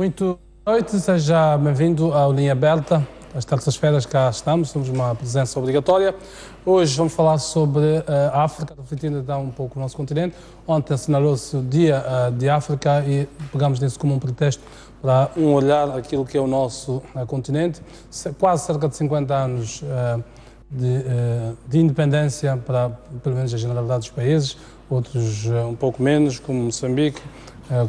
Muito boa noite, seja bem-vindo ao Linha Aberta. Às terças-feiras cá estamos, temos uma presença obrigatória. Hoje vamos falar sobre a África, refletindo então um pouco o nosso continente. Ontem assinalou-se o Dia de África e pegamos nisso como um pretexto para um olhar aquilo que é o nosso continente. Quase cerca de 50 anos de independência para, pelo menos, a generalidade dos países, outros um pouco menos, como Moçambique,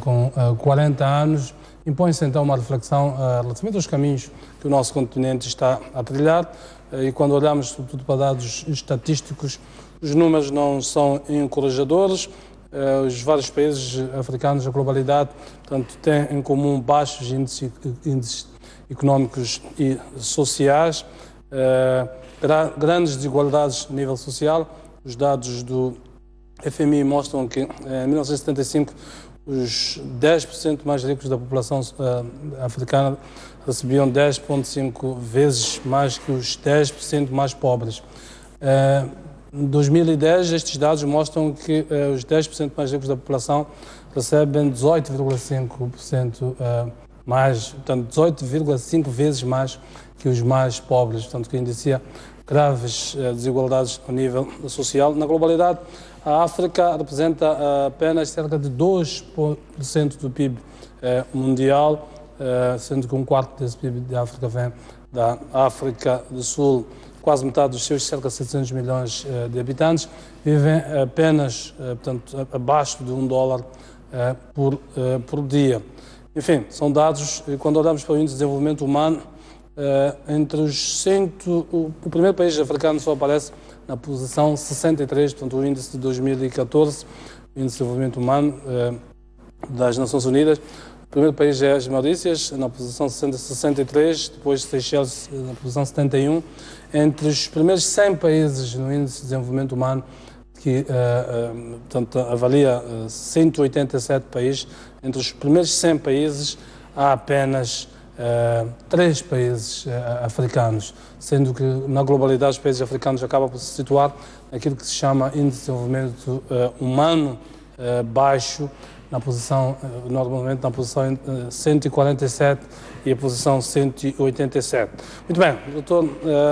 com 40 anos. Impõe-se então uma reflexão relativamente aos caminhos que o nosso continente está a trilhar e quando olhamos sobretudo para dados estatísticos, os números não são encorajadores. Os vários países africanos, a globalidade, portanto, têm em comum baixos índices económicos e sociais, grandes desigualdades a nível social. Os dados do FMI mostram que em 1975 os 10% mais ricos da população africana recebiam 10,5 vezes mais que os 10% mais pobres. Em 2010, estes dados mostram que os 10% mais ricos da população recebem 18,5% mais, portanto, 18,5 vezes mais que os mais pobres, portanto, que indicia graves desigualdades a nível social. Na globalidade, a África representa apenas cerca de 2% do PIB mundial, sendo que um quarto desse PIB da África vem da África do Sul. Quase metade dos seus cerca de 700 milhões de habitantes vivem apenas, portanto, abaixo de $1 por dia. Enfim, são dados, quando olhamos para o índice de desenvolvimento humano, o primeiro país africano só aparece na posição 63, portanto o índice de 2014, o índice de desenvolvimento humano das Nações Unidas. O primeiro país é as Maurícias, na posição 63, depois Seychelles na posição 71. Entre os primeiros 100 países no índice de desenvolvimento humano, que portanto, avalia 187 países, entre os primeiros 100 países há apenas 3 países africanos, sendo que na globalidade os países africanos acabam por se situar naquilo que se chama índice de desenvolvimento humano baixo, na posição, normalmente na posição 147 e a posição 187. Muito bem, doutor,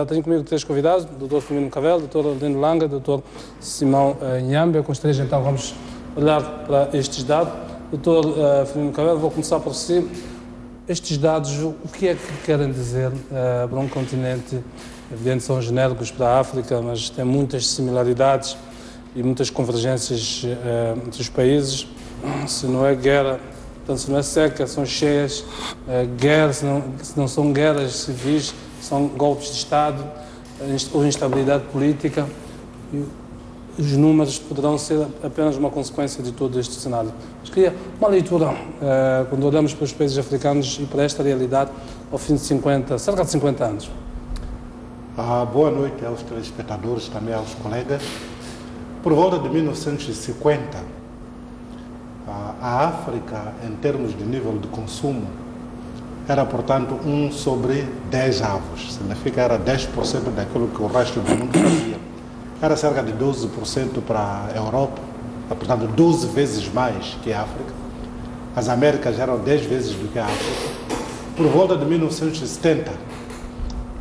tenho comigo 3 convidados, doutor Firmino Cavelo, doutor Lino Langa, doutor Simão Nhambia. Com os 3 então vamos olhar para estes dados. Doutor Firmino Cavelo, vou começar por si. Estes dados, o que é que querem dizer para um continente? Evidente, são genéricos para a África, mas tem muitas similaridades e muitas convergências entre os países. Se não é guerra, portanto, se não é seca, são cheias, guerra, se não são guerras civis, são golpes de Estado, ou instabilidade política. Os números poderão ser apenas uma consequência de todo este cenário. Mas queria uma leitura, quando olhamos para os países africanos e para esta realidade, ao fim de cerca de 50 anos. Boa noite aos telespectadores, também aos colegas. Por volta de 1950, a África, em termos de nível de consumo, era, portanto, 1 sobre 10 avos. Significa era 10% daquilo que o resto do mundo fazia. Era cerca de 12% para a Europa, portanto 12 vezes mais que a África. As Américas eram 10 vezes do que a África. Por volta de 1970,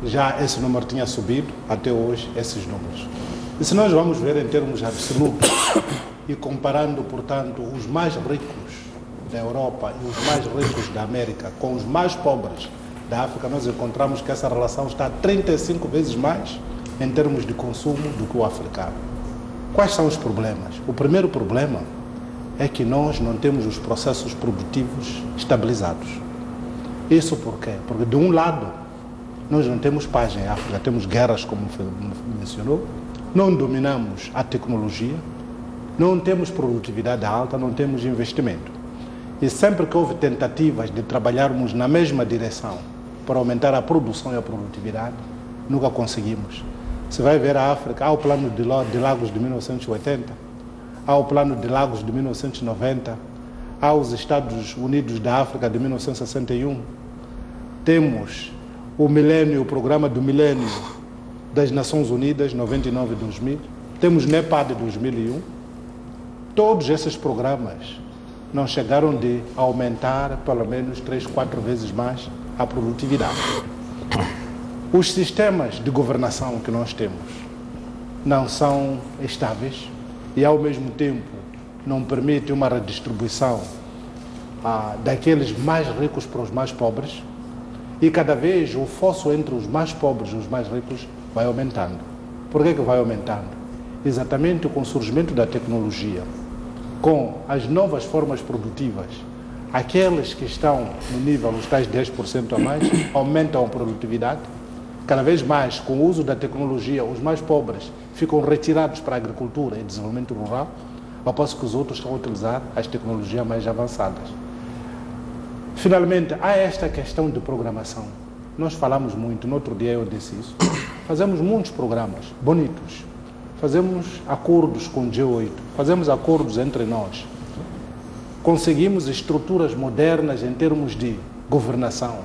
já esse número tinha subido, até hoje, esses números. E se nós vamos ver em termos absolutos, e comparando, portanto, os mais ricos da Europa e os mais ricos da América com os mais pobres da África, nós encontramos que essa relação está 35 vezes mais em termos de consumo do que o africano. Quais são os problemas? O primeiro problema é que nós não temos os processos produtivos estabilizados. Isso por quê? Porque, de um lado, nós não temos paz em África, temos guerras, como mencionou, não dominamos a tecnologia, não temos produtividade alta, não temos investimento. E sempre que houve tentativas de trabalharmos na mesma direção para aumentar a produção e a produtividade, nunca conseguimos. Você vai ver a África, há o plano de Lagos de 1980, há o plano de Lagos de 1990, há os Estados Unidos da África de 1961, temos o programa do milênio das Nações Unidas, 99 e 2000, temos NEPAD de 2001. Todos esses programas não chegaram de aumentar pelo menos 3, 4 vezes mais a produtividade. Os sistemas de governação que nós temos não são estáveis e, ao mesmo tempo, não permitem uma redistribuição daqueles mais ricos para os mais pobres, e cada vez o fosso entre os mais pobres e os mais ricos vai aumentando. Por que vai aumentando? Exatamente com o surgimento da tecnologia, com as novas formas produtivas, aqueles que estão no nível, os tais 10% a mais, aumentam a produtividade. Cada vez mais, com o uso da tecnologia, os mais pobres ficam retirados para a agricultura e desenvolvimento rural, ao passo que os outros estão a utilizar as tecnologias mais avançadas. Finalmente, há esta questão de programação. Nós falamos muito, no outro dia eu disse isso, fazemos muitos programas bonitos, fazemos acordos com o G8, fazemos acordos entre nós, conseguimos estruturas modernas em termos de governação,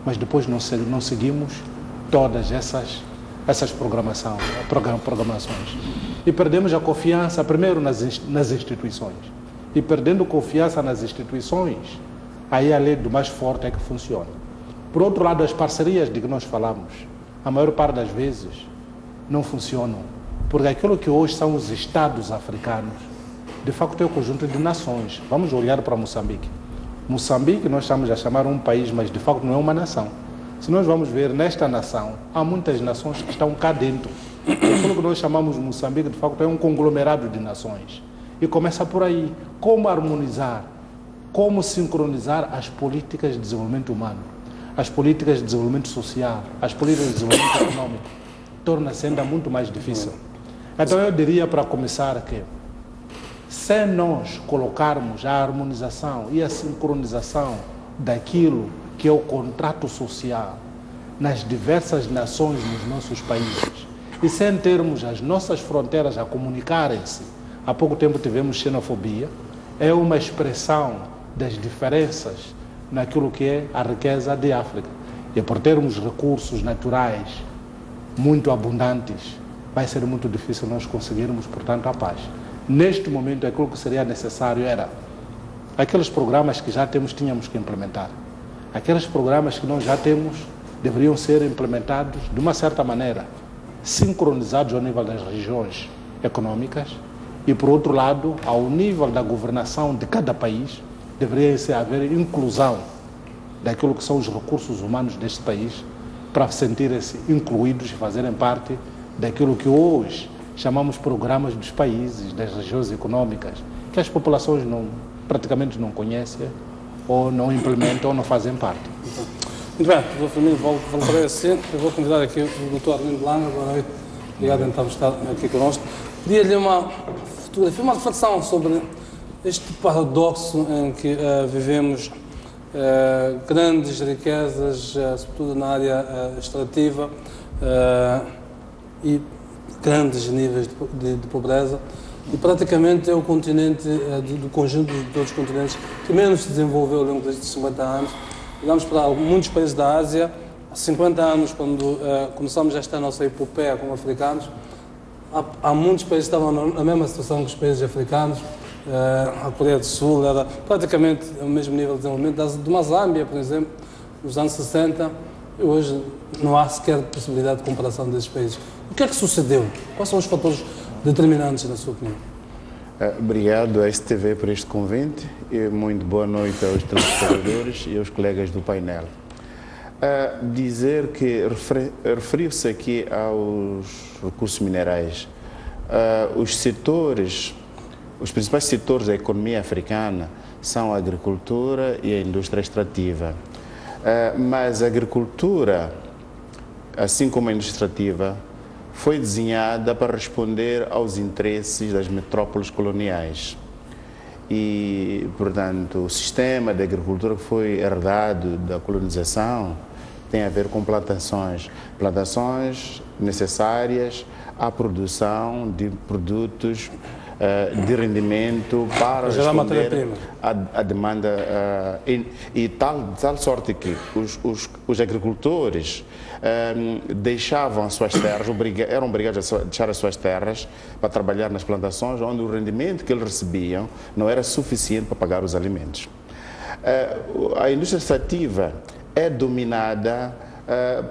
mas depois não seguimos todas essas programações. E perdemos a confiança, primeiro, nas instituições. E perdendo confiança nas instituições, aí a lei do mais forte é que funciona. Por outro lado, as parcerias de que nós falamos, a maior parte das vezes, não funcionam. Porque aquilo que hoje são os Estados africanos, de facto é um conjunto de nações. Vamos olhar para Moçambique. Moçambique nós estamos a chamar um país, mas de facto não é uma nação. Se nós vamos ver nesta nação, há muitas nações que estão cá dentro. Aquilo que nós chamamos de Moçambique, de facto, é um conglomerado de nações. E começa por aí. Como harmonizar, como sincronizar as políticas de desenvolvimento humano, as políticas de desenvolvimento social, as políticas de desenvolvimento econômico, torna-se ainda muito mais difícil. Então eu diria, para começar, que se nós colocarmos a harmonização e a sincronização daquilo que é o contrato social nas diversas nações nos nossos países, e sem termos as nossas fronteiras a comunicarem-se, há pouco tempo tivemos xenofobia, é uma expressão das diferenças naquilo que é a riqueza de África. E por termos recursos naturais muito abundantes, vai ser muito difícil nós conseguirmos, portanto, a paz. Neste momento, aquilo que seria necessário era aqueles programas que já tínhamos que implementar. Aqueles programas que nós já temos deveriam ser implementados de uma certa maneira, sincronizados ao nível das regiões econômicas e, por outro lado, ao nível da governação de cada país, deveria haver inclusão daquilo que são os recursos humanos deste país para sentirem-se incluídos e fazerem parte daquilo que hoje chamamos programas dos países, das regiões econômicas, que as populações praticamente não conhecem, ou não implementam, ou não fazem parte. Muito bem, Dr. Firmino, voltarei assim. Eu vou convidar aqui o Dr. Arlindo Langa. Boa noite. Obrigado por estar aqui connosco. Pedia-lhe uma fotografia, uma reflexão sobre este paradoxo em que vivemos grandes riquezas, sobretudo na área extrativa, e grandes níveis de pobreza, e praticamente é o continente do conjunto de todos os continentes que menos se desenvolveu ao longo destes 50 anos. Olhamos para muitos países da Ásia, há 50 anos, quando começamos esta nossa epopeia como africanos, há muitos países que estavam na mesma situação que os países africanos. A Coreia do Sul era praticamente o mesmo nível de desenvolvimento de uma Zâmbia, por exemplo, nos anos 60, e hoje não há sequer possibilidade de comparação desses países. O que é que sucedeu? Quais são os fatores determinantes, na sua opinião? Obrigado à STV por este convite e muito boa noite aos telespectadores e aos colegas do painel. Dizer que referiu-se aqui aos recursos minerais. Os principais setores da economia africana são a agricultura e a indústria extrativa. Mas a agricultura, assim como a indústria extrativa, foi desenhada para responder aos interesses das metrópoles coloniais. E, portanto, o sistema de agricultura que foi herdado da colonização tem a ver com plantações necessárias à produção de produtos de rendimento para responder à demanda e tal sorte que os agricultores deixavam as suas terras, eram obrigados a deixar as suas terras para trabalhar nas plantações, onde o rendimento que eles recebiam não era suficiente para pagar os alimentos. A indústria extrativa é dominada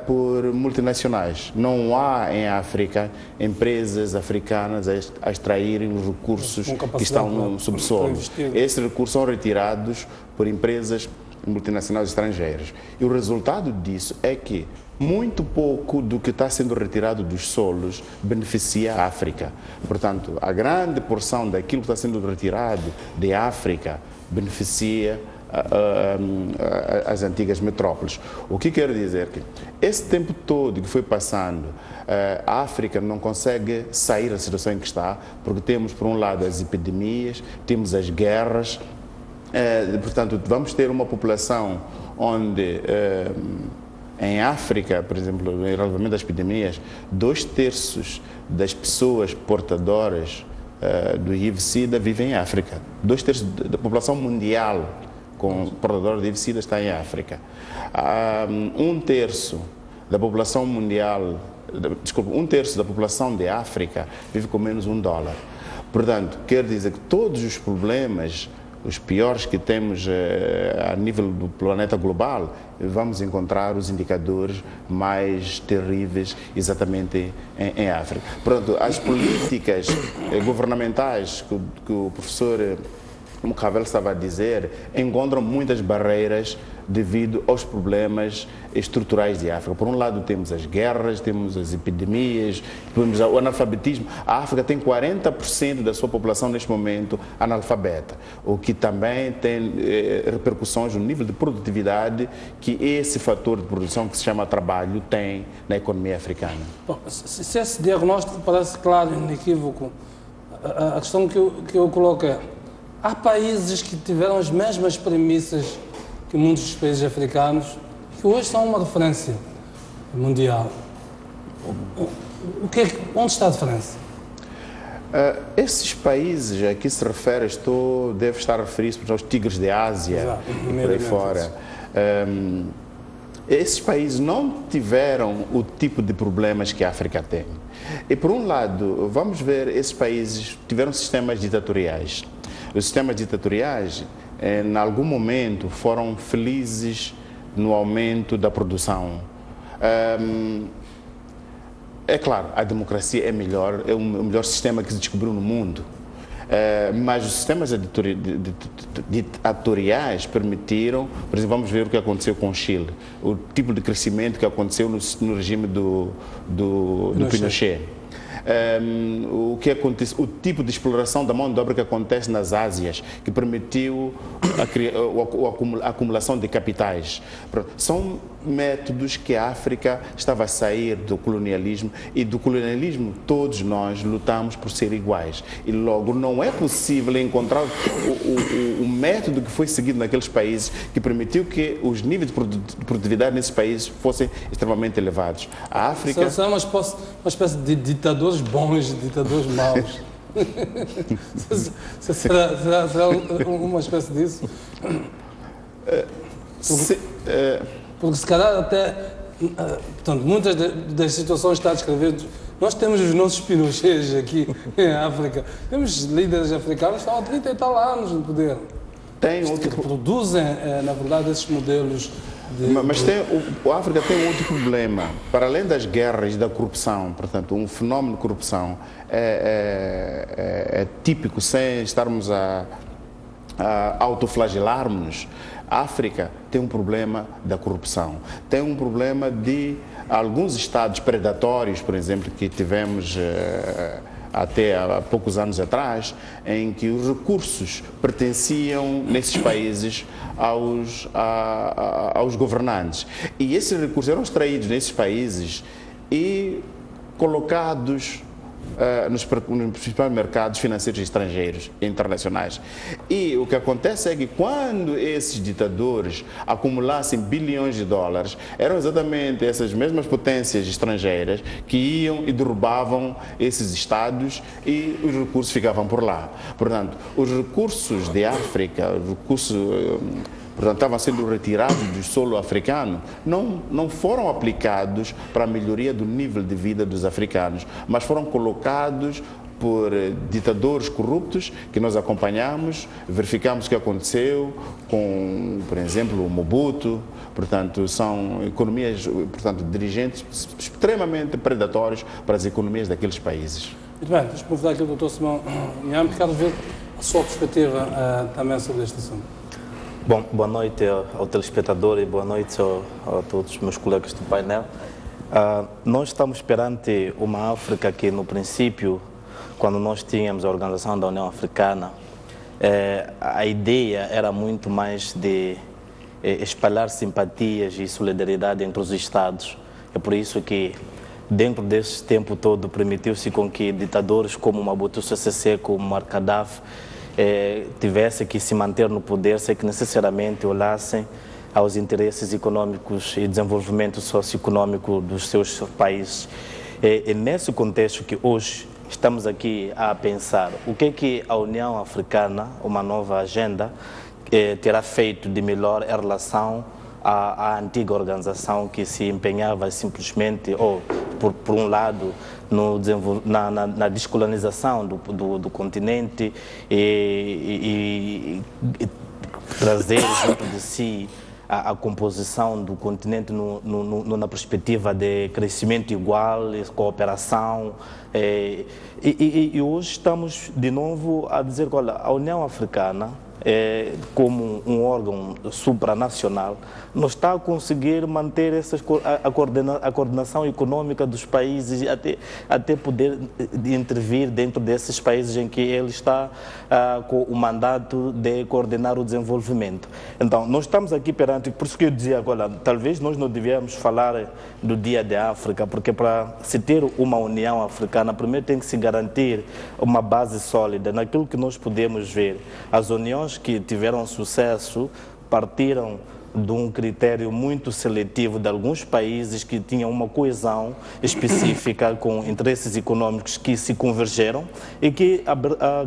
por multinacionais. Não há em África empresas africanas a extraírem os recursos que estão no subsolo. Esses recursos são retirados por empresas multinacionais estrangeiras. E o resultado disso é que muito pouco do que está sendo retirado dos solos beneficia a África. Portanto, a grande porção daquilo que está sendo retirado de África beneficia as antigas metrópoles. O que quer dizer que esse tempo todo que foi passando, a África não consegue sair da situação em que está, porque temos, por um lado, as epidemias, temos as guerras, portanto, vamos ter uma população onde, em África, por exemplo, relativamente às epidemias, 2/3 das pessoas portadoras do HIV-Sida vivem em África. 2/3 da população mundial portadora de HIV-Sida está em África. 1/3 da população mundial, desculpa, 1/3 da população de África vive com menos $1. Portanto, quer dizer que todos os problemas, os piores que temos a nível do planeta global, vamos encontrar os indicadores mais terríveis exatamente em África. Portanto, as políticas governamentais que o professor Mukavel estava a dizer, encontram muitas barreiras devido aos problemas estruturais de África. Por um lado temos as guerras, temos as epidemias, temos o analfabetismo. A África tem 40% da sua população neste momento analfabeta, o que também tem repercussões no nível de produtividade que esse fator de produção que se chama trabalho tem na economia africana. Bom, se esse diagnóstico parece claro e inequívoco, a questão que eu coloco é: há países que tiveram as mesmas premissas que muitos dos países africanos, que hoje são uma referência mundial. Onde está a diferença? Esses países a que se refere, deve estar a referir-se aos tigres de Ásia e por aí fora. Esses países não tiveram o tipo de problemas que a África tem. E por um lado, vamos ver, esses países tiveram sistemas ditatoriais. Os sistemas ditatoriais, em algum momento, foram felizes no aumento da produção. É claro, a democracia é melhor, é o melhor sistema que se descobriu no mundo. Mas os sistemas ditatoriais permitiram, por exemplo, vamos ver o que aconteceu com o Chile, o tipo de crescimento que aconteceu no regime do Pinochet. O tipo de exploração da mão de obra que acontece nas Ásias, que permitiu a acumulação de capitais. São métodos que a África estava a sair do colonialismo, e do colonialismo todos nós lutamos por ser iguais. E logo não é possível encontrar o método que foi seguido naqueles países que permitiu que os níveis de produtividade nesses países fossem extremamente elevados. A África... São uma espécie de ditadores bons e ditadores maus. será uma espécie disso? Porque se calhar até, portanto, muitas das situações que está a descrever, nós temos os nossos Pinochets aqui em África, temos líderes africanos que estão há 30 e tal anos no poder. Que produzem, na verdade, esses modelos de... Mas a África tem um outro problema. Para além das guerras e da corrupção, portanto, um fenómeno de corrupção é típico, sem estarmos a autoflagelarmos-nos. A África tem um problema da corrupção, tem um problema de alguns estados predatórios, por exemplo, que tivemos até há poucos anos atrás, em que os recursos pertenciam, nesses países, aos governantes. E esses recursos eram extraídos nesses países e colocados nos principais mercados financeiros estrangeiros e internacionais. E o que acontece é que quando esses ditadores acumulassem bilhões de dólares, eram exatamente essas mesmas potências estrangeiras que iam e derrubavam esses estados e os recursos ficavam por lá. Portanto, os recursos de África, os recursos portanto, estavam sendo retirados do solo africano, não foram aplicados para a melhoria do nível de vida dos africanos, mas foram colocados por ditadores corruptos que nós acompanhamos, verificamos o que aconteceu com, por exemplo, o Mobutu. Portanto, são economias, portanto, dirigentes extremamente predatórios para as economias daqueles países. Muito bem, vamos convidar aqui o Dr. Simão Nhame, quero ver a sua perspectiva também sobre este assunto. Bom, boa noite ao telespectador e boa noite a todos os meus colegas do painel. Nós estamos perante uma África que, no princípio, quando nós tínhamos a Organização da União Africana, a ideia era muito mais de espalhar simpatias e solidariedade entre os Estados. É por isso que, dentro desse tempo todo, permitiu-se com que ditadores como Mobutu Sese Seko, Muammar Gaddafi, tivesse que se manter no poder sem que necessariamente olhassem aos interesses econômicos e desenvolvimento socioeconômico dos seus países. É nesse contexto que hoje estamos aqui a pensar o que a União Africana, uma nova agenda, terá feito de melhor em relação à antiga organização que se empenhava simplesmente, ou por um lado, na descolonização do continente e trazer junto de si a composição do continente na perspectiva de crescimento igual, cooperação. E hoje estamos de novo a dizer que olha, a União Africana, como um órgão supranacional, não está a conseguir manter a coordenação econômica dos países até poder intervir dentro desses países em que ele está com o mandato de coordenar o desenvolvimento. Então, nós estamos aqui perante, por isso que eu dizia agora, talvez nós não devíamos falar do Dia da África, porque para se ter uma União Africana, primeiro tem que se garantir uma base sólida naquilo que nós podemos ver. As uniões que tiveram sucesso partiram de um critério muito seletivo de alguns países que tinham uma coesão específica com interesses econômicos que se convergeram e que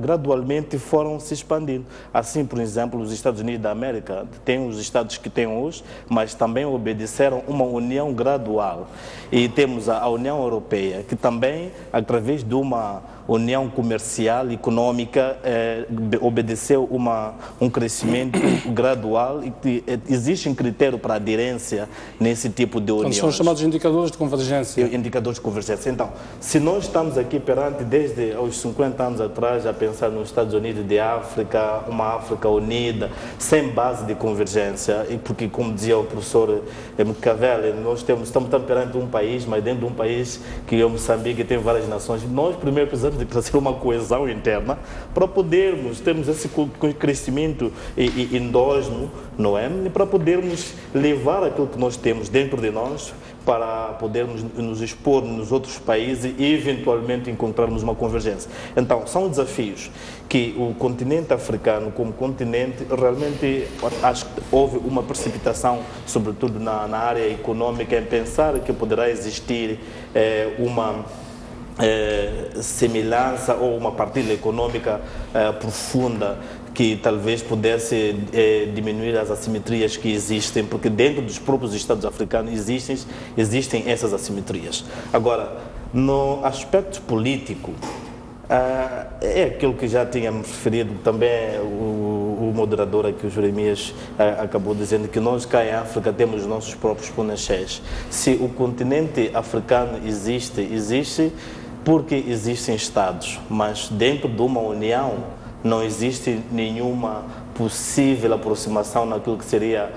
gradualmente foram se expandindo. Assim, por exemplo, os Estados Unidos da América têm os estados que têm hoje, mas também obedeceram uma união gradual. E temos a União Europeia, que também, através de uma união comercial e econômica, obedeceu um crescimento gradual e que existe um critério para aderência nesse tipo de uniões. São os chamados indicadores de convergência. Indicadores de convergência. Então, se nós estamos aqui perante, desde os 50 anos atrás, a pensar nos Estados Unidos de África, uma África unida, sem base de convergência, e porque, como dizia o professor Machiavelli, nós estamos perante um país, mas dentro de um país que é o Moçambique, tem várias nações. Nós primeiro precisamos de trazer uma coesão interna para podermos termos esse crescimento endógeno, não é? E para podermos levar aquilo que nós temos dentro de nós para podermos nos expor nos outros países e eventualmente encontrarmos uma convergência. Então, são desafios que o continente africano, como continente, realmente acho que houve uma precipitação, sobretudo na área econômica, em pensar que poderá existir uma semelhança ou uma partilha econômica profunda que talvez pudesse diminuir as assimetrias que existem, porque dentro dos próprios Estados africanos existem essas assimetrias. Agora, no aspecto político, é aquilo que já tínhamos referido também, o moderador aqui, o Jeremias, acabou dizendo que nós cá em África temos os nossos próprios punachés. Se o continente africano existe porque existem Estados, mas dentro de uma união não existe nenhuma possível aproximação naquilo que seria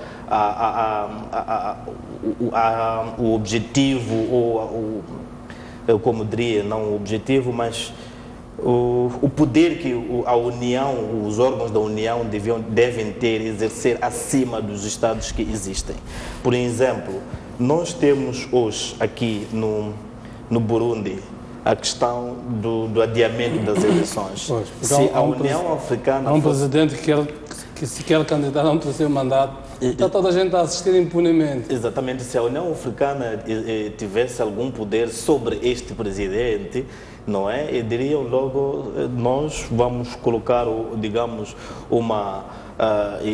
o objetivo, ou como diria, não o objetivo, mas o poder que a União, os órgãos da União devem ter, exercer acima dos Estados que existem. Por exemplo, nós temos hoje aqui no Burundi a questão do adiamento das eleições. Pois, se a União Africana... Há um presidente que se quer candidatar a um terceiro mandato, está toda a gente a assistir impunemente. Exatamente, se a União Africana tivesse algum poder sobre este presidente, não é? E diriam logo, nós vamos colocar, digamos, uma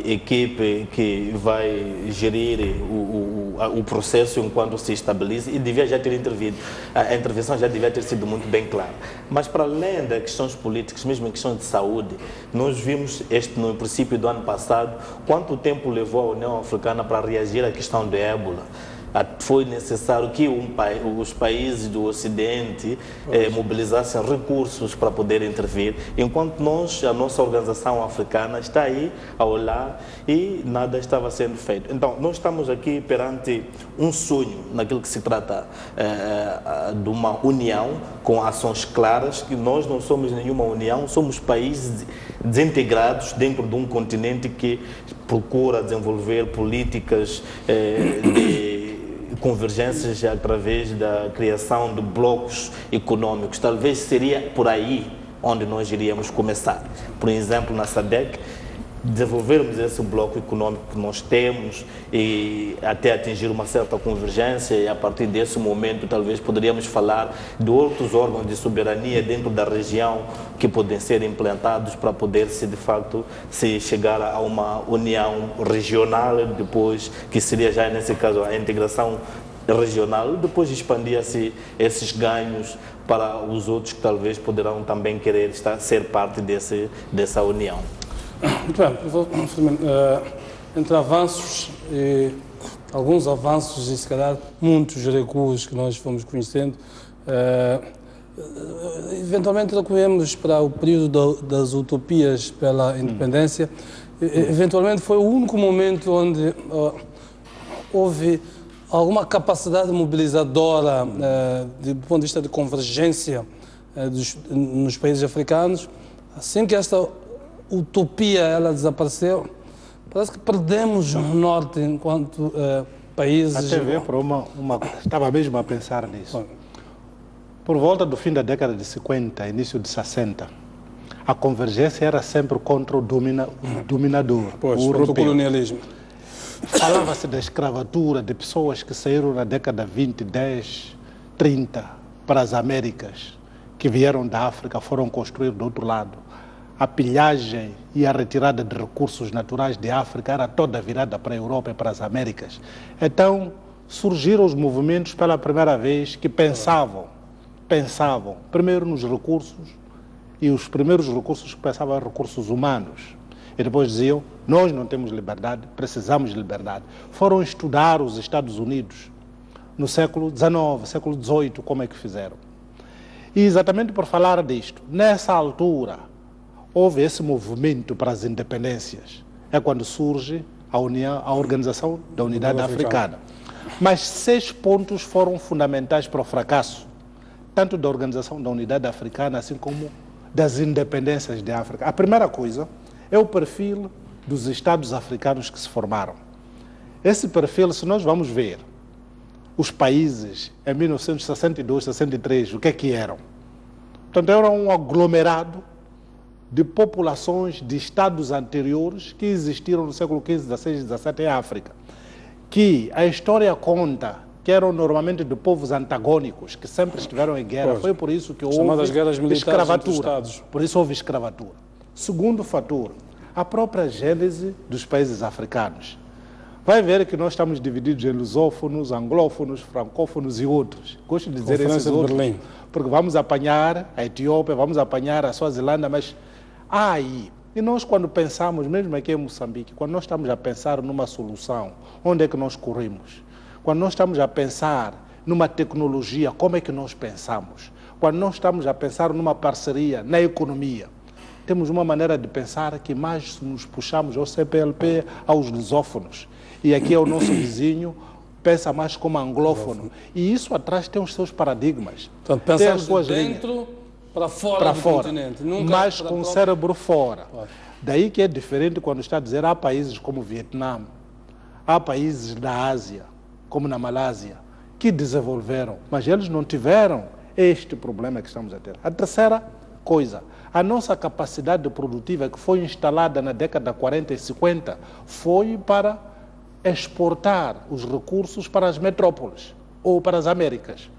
equipe que vai gerir o processo enquanto se estabiliza, e devia já ter intervido. A intervenção já devia ter sido muito bem clara. Mas para além das questões políticas, mesmo em questões de saúde, nós vimos no princípio do ano passado quanto tempo levou a União Africana para reagir à questão do ébola. Foi necessário que os países do Ocidente mobilizassem recursos para poder intervir, enquanto a nossa organização africana está aí a olhar e nada estava sendo feito. Então, nós estamos aqui perante um sonho, naquilo que se trata de uma união com ações claras, que nós não somos nenhuma união, somos países desintegrados dentro de um continente que procura desenvolver políticas de convergências através da criação de blocos econômicos. Talvez seria por aí onde nós iríamos começar. Por exemplo, na SADC, desenvolvermos esse bloco econômico que nós temos e até atingir uma certa convergência, e a partir desse momento talvez poderíamos falar de outros órgãos de soberania dentro da região que podem ser implantados para poder de facto se chegar a uma união regional, depois que seria já nesse caso a integração regional, depois expandia-se esses ganhos para os outros que talvez poderão também querer ser parte dessa união. Muito bem, entre avanços, alguns avanços e se calhar muitos recuos que nós fomos conhecendo, eventualmente recuemos para o período das utopias pela independência. Eventualmente foi o único momento onde houve alguma capacidade mobilizadora do ponto de vista de convergência nos países africanos. Assim que esta utopia ela desapareceu, parece que perdemos o norte enquanto países. A TV estava mesmo a pensar nisso. Por volta do fim da década de 50, início de 60, a convergência era sempre contra o dominador, o europeu. Contra o colonialismo. Falava-se da escravatura de pessoas que saíram na década 20, 10, 30 para as Américas, que vieram da África, foram construir do outro lado. A pilhagem e a retirada de recursos naturais de África era toda virada para a Europa e para as Américas. Então, surgiram os movimentos pela primeira vez que pensavam primeiro nos recursos, e os primeiros recursos que pensavam eram recursos humanos. E depois diziam, nós não temos liberdade, precisamos de liberdade. Foram estudar os Estados Unidos no século XIX, século XVIII, como é que fizeram. E exatamente por falar disto, nessa altura, houve esse movimento para as independências. É quando surge a Organização da Unidade Africana. Mas 6 pontos foram fundamentais para o fracasso, tanto da Organização da Unidade Africana, assim como das independências de África. A primeira coisa é o perfil dos Estados africanos que se formaram. Esse perfil, se nós vamos ver os países em 1962, 63, o que é que eram? Portanto, era um aglomerado de populações de estados anteriores que existiram no século XV, XVI e XVII em África, que a história conta que eram normalmente de povos antagônicos, que sempre estiveram em guerra. Foi por isso que houve escravatura. Por isso houve escravatura. Segundo fator, a própria gênese dos países africanos. Vai ver que nós estamos divididos em lusófonos, anglófonos, francófonos e outros. Gosto de dizer esses outros, porque vamos apanhar a Etiópia, vamos apanhar a Suazilândia, mas aí, e nós quando pensamos, mesmo aqui em Moçambique, quando nós estamos a pensar numa solução, onde é que nós corremos? Quando nós estamos a pensar numa tecnologia, como é que nós pensamos? Quando nós estamos a pensar numa parceria, na economia, temos uma maneira de pensar que mais nos puxamos ao CPLP, aos lusófonos. E aqui é o nosso vizinho, pensa mais como anglófono. E isso atrás tem os seus paradigmas. Portanto, pensamos de dentro para fora do continente. Nunca mas com o cérebro fora. Daí que é diferente quando está a dizer há países como o Vietnã, há países da Ásia, como na Malásia, que desenvolveram, mas eles não tiveram este problema que estamos a ter. A terceira coisa, a nossa capacidade produtiva que foi instalada na década de 40 e 50 foi para exportar os recursos para as metrópoles ou para as Américas.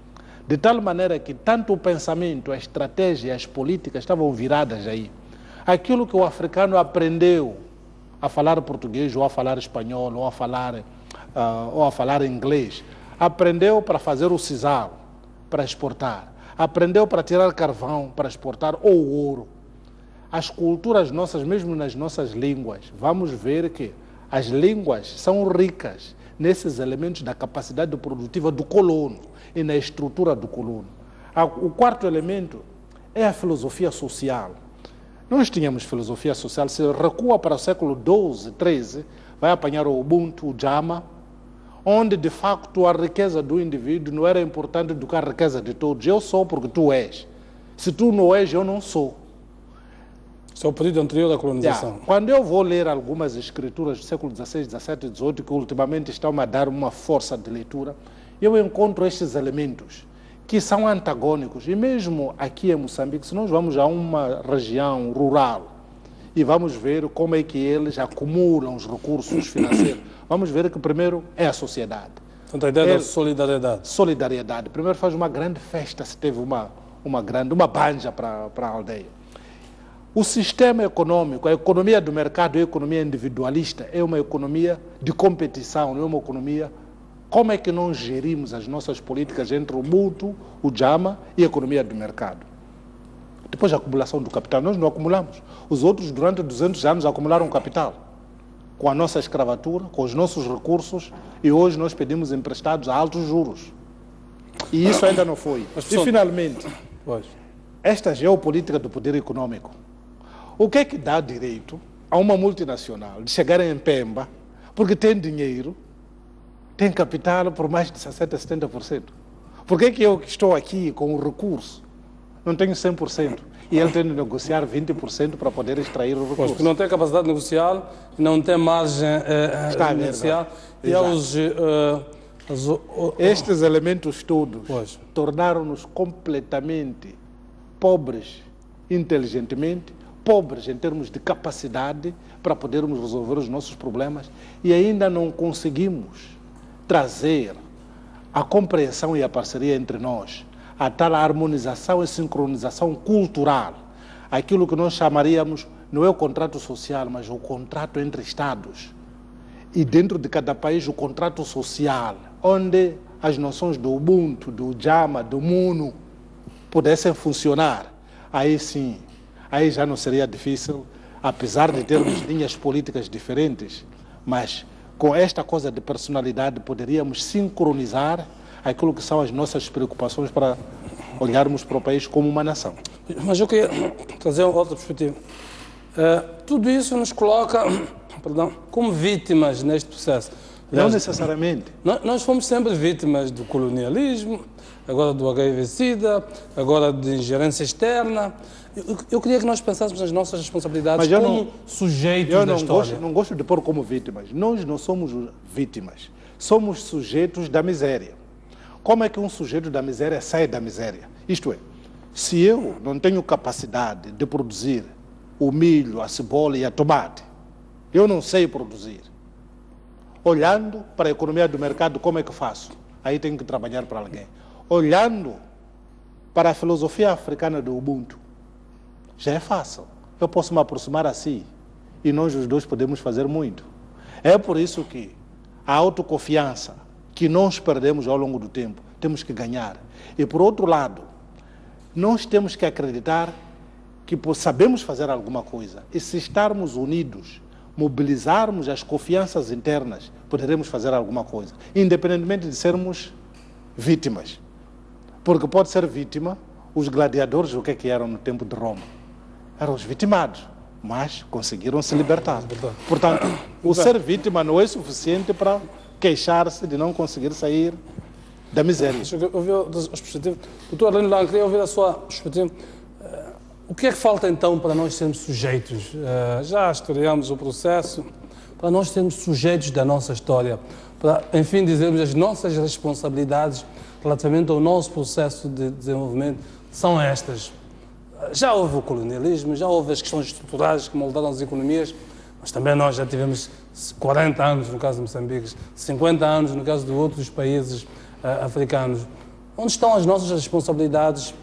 De tal maneira que tanto o pensamento, a estratégia e as políticas estavam viradas aí. Aquilo que o africano aprendeu a falar português, ou a falar espanhol, ou a falar inglês, aprendeu para fazer o sisal, para exportar. Aprendeu para tirar carvão, para exportar, ou ouro. As culturas nossas, mesmo nas nossas línguas, vamos ver que as línguas são ricas nesses elementos da capacidade produtiva do colono e na estrutura do colono. O quarto elemento é a filosofia social. Nós tínhamos filosofia social, se recua para o século XII, XIII, vai apanhar o Ubuntu, o Jama, onde de facto a riqueza do indivíduo não era importante do que a riqueza de todos. Eu sou porque tu és. Se tu não és, eu não sou. Isso é o período anterior da colonização. Quando eu vou ler algumas escrituras do século XVI, XVII e XVIII, que ultimamente estão a dar uma força de leitura, eu encontro estes elementos que são antagônicos. E mesmo aqui em Moçambique, se nós vamos a uma região rural e vamos ver como é que eles acumulam os recursos financeiros, vamos ver que primeiro é a sociedade. Então a ideia da solidariedade. Solidariedade. Primeiro faz uma grande festa, se teve uma banja para a aldeia. O sistema econômico, a economia do mercado, a economia individualista, é uma economia de competição, não é uma economia. Como é que nós gerimos as nossas políticas entre o mútuo, o Jama e a economia do mercado? Depois da acumulação do capital, nós não acumulamos. Os outros, durante 200 anos, acumularam capital. Com a nossa escravatura, com os nossos recursos, e hoje nós pedimos emprestados a altos juros. E isso ainda não foi. E, finalmente, esta geopolítica do poder econômico. O que é que dá direito a uma multinacional de chegar em Pemba, porque tem dinheiro, tem capital por mais de 60%, 70%? Por que é que eu que estou aqui com o recurso não tenho 100%? E ele tem de negociar 20% para poder extrair o recurso. Pois, porque não tem capacidade negocial, não tem margem negocial. E estes elementos todos tornaram-nos completamente pobres inteligentemente, pobres em termos de capacidade para podermos resolver os nossos problemas, e ainda não conseguimos trazer a compreensão e a parceria entre nós, a tal harmonização e sincronização cultural, aquilo que nós chamaríamos, não é o contrato social, mas o contrato entre Estados. E dentro de cada país o contrato social, onde as noções do Ubuntu, do Jama, do Muno pudessem funcionar. Aí sim, aí já não seria difícil, apesar de termos linhas políticas diferentes, mas com esta coisa de personalidade poderíamos sincronizar aquilo que são as nossas preocupações para olharmos para o país como uma nação. Mas eu queria trazer outra perspectiva. Tudo isso nos coloca, como vítimas neste processo. Não necessariamente. Nós fomos sempre vítimas do colonialismo, agora do HIV-Sida, agora de ingerência externa. Eu queria que nós pensássemos nas nossas responsabilidades como sujeitos da história. Eu não gosto de pôr como vítimas. Nós não somos vítimas. Somos sujeitos da miséria. Como é que um sujeito da miséria sai da miséria? Isto é, se eu não tenho capacidade de produzir o milho, a cebola e a tomate, eu não sei produzir. Olhando para a economia do mercado, como é que faço? Aí tenho que trabalhar para alguém. Olhando para a filosofia africana do Ubuntu, já é fácil. Eu posso me aproximar assim e nós os dois podemos fazer muito. É por isso que a autoconfiança que nós perdemos ao longo do tempo, temos que ganhar. E por outro lado, nós temos que acreditar que sabemos fazer alguma coisa. E se estarmos unidos, mobilizarmos as confianças internas, poderemos fazer alguma coisa, independentemente de sermos vítimas. Porque pode ser vítima, os gladiadores, o que é que eram no tempo de Roma? Eram os vitimados, mas conseguiram se libertar. Portanto, o ser vítima não é suficiente para queixar-se de não conseguir sair da miséria. Eu ouvi as perspectivas. Doutor Arlindo Lang, queria ouvir a sua perspectiva. O que é que falta então para nós sermos sujeitos? Já historiamos o processo, para nós sermos sujeitos da nossa história, para, enfim, dizermos as nossas responsabilidades relativamente ao nosso processo de desenvolvimento são estas. Já houve o colonialismo, já houve as questões estruturais que moldaram as economias, mas também nós já tivemos 40 anos no caso de Moçambique, 50 anos no caso de outros países africanos. Onde estão as nossas responsabilidades?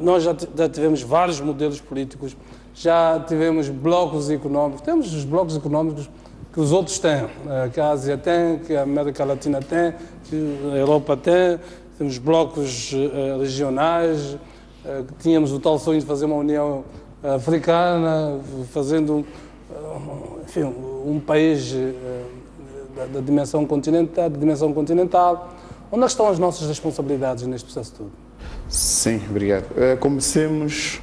Nós já tivemos vários modelos políticos, já tivemos blocos económicos, temos os blocos económicos que os outros têm, que a Ásia tem, que a América Latina tem, que a Europa tem, temos blocos regionais, tínhamos o tal sonho de fazer uma União Africana, fazendo, enfim, um país da dimensão continental. Onde estão as nossas responsabilidades neste processo todo? Sim, obrigado. Comecemos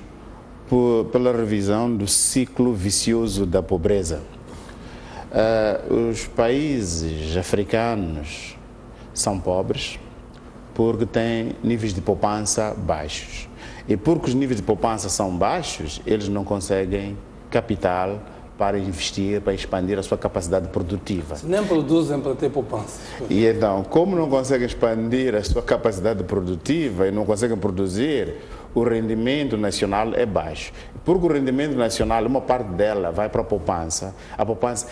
pela revisão do ciclo vicioso da pobreza. Os países africanos são pobres porque têm níveis de poupança baixos. E porque os níveis de poupança são baixos, eles não conseguem capital para investir, para expandir a sua capacidade produtiva. Se nem produzem para ter poupança. E então, como não conseguem expandir a sua capacidade produtiva e não conseguem produzir, o rendimento nacional é baixo. Porque o rendimento nacional, uma parte dela vai para a poupança,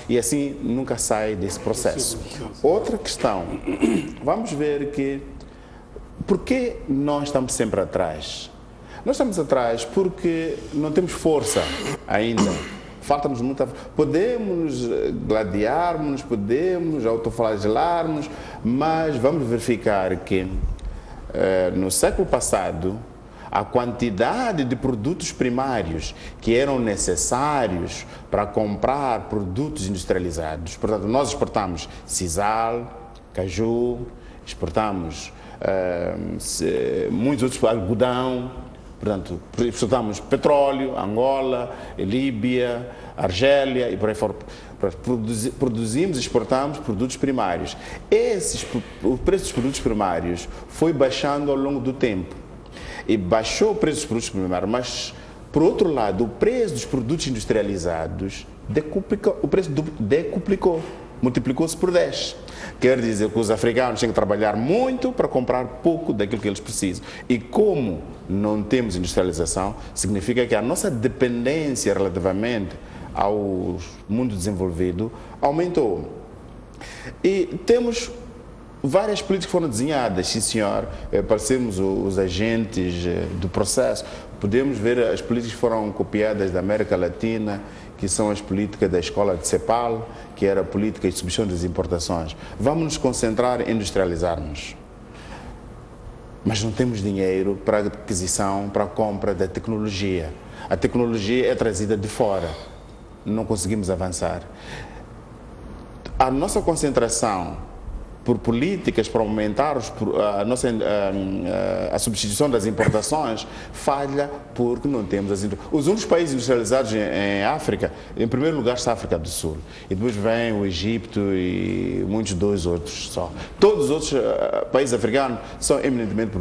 e assim nunca sai desse processo. Outra questão, vamos ver que, por que nós estamos sempre atrás? Nós estamos atrás porque não temos força ainda. Falta-nos muita... Podemos gladiarmos, podemos autoflagelarmos, mas vamos verificar que no século passado a quantidade de produtos primários que eram necessários para comprar produtos industrializados. Portanto, nós exportamos sisal, caju, exportamos muitos outros, algodão, portanto, exportamos petróleo, Angola, Líbia, Argélia e por aí fora. Produzimos e exportamos produtos primários. O preço dos produtos primários foi baixando ao longo do tempo. E baixou o preço dos produtos primários, mas, por outro lado, o preço dos produtos industrializados decuplicou, multiplicou-se por 10. Quer dizer que os africanos têm que trabalhar muito para comprar pouco daquilo que eles precisam. E como não temos industrialização, significa que a nossa dependência relativamente ao mundo desenvolvido aumentou. E temos várias políticas que foram desenhadas, sim senhor, parecemos os agentes do processo. Podemos ver as políticas que foram copiadas da América Latina, que são as políticas da escola de CEPAL, que era a política de substituição das importações. Vamos nos concentrar em industrializarmos. Mas não temos dinheiro para a aquisição, para a compra da tecnologia. A tecnologia é trazida de fora. Não conseguimos avançar. A nossa concentração por políticas para aumentar a substituição das importações falha porque não temos os únicos países industrializados em África, em primeiro lugar está a África do Sul, e depois vem o Egito e muitos dois outros só. Todos os outros países africanos são eminentemente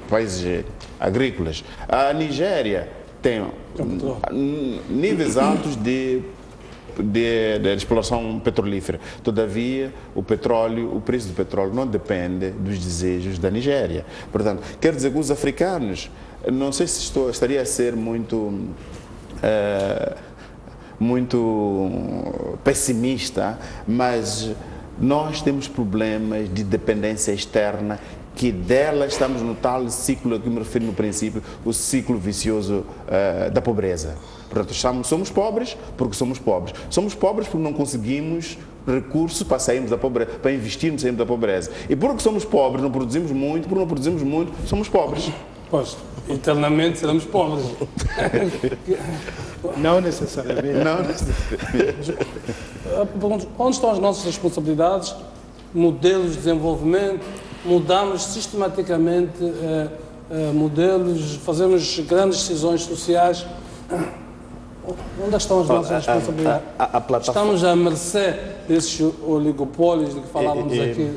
países agrícolas. A Nigéria tem níveis altos de exploração petrolífera. Todavia, o preço do petróleo não depende dos desejos da Nigéria. Portanto, quer dizer que os africanos, não sei se estaria a ser muito pessimista, mas nós temos problemas de dependência externa, que dela estamos no tal ciclo que me referi no princípio, o ciclo vicioso da pobreza. Portanto, somos pobres porque somos pobres. Somos pobres porque não conseguimos recursos para sairmos da pobreza, para investirmos sairmos da pobreza. E porque somos pobres, não produzimos muito, porque não produzimos muito, somos pobres. Pois, eternamente seremos pobres. Não necessariamente. Não necessariamente. Onde estão as nossas responsabilidades, modelos de desenvolvimento? Mudamos sistematicamente modelos, fazemos grandes decisões sociais. Onde estão as nossas responsabilidades? Estamos à mercê desses oligopólios de que falávamos aqui.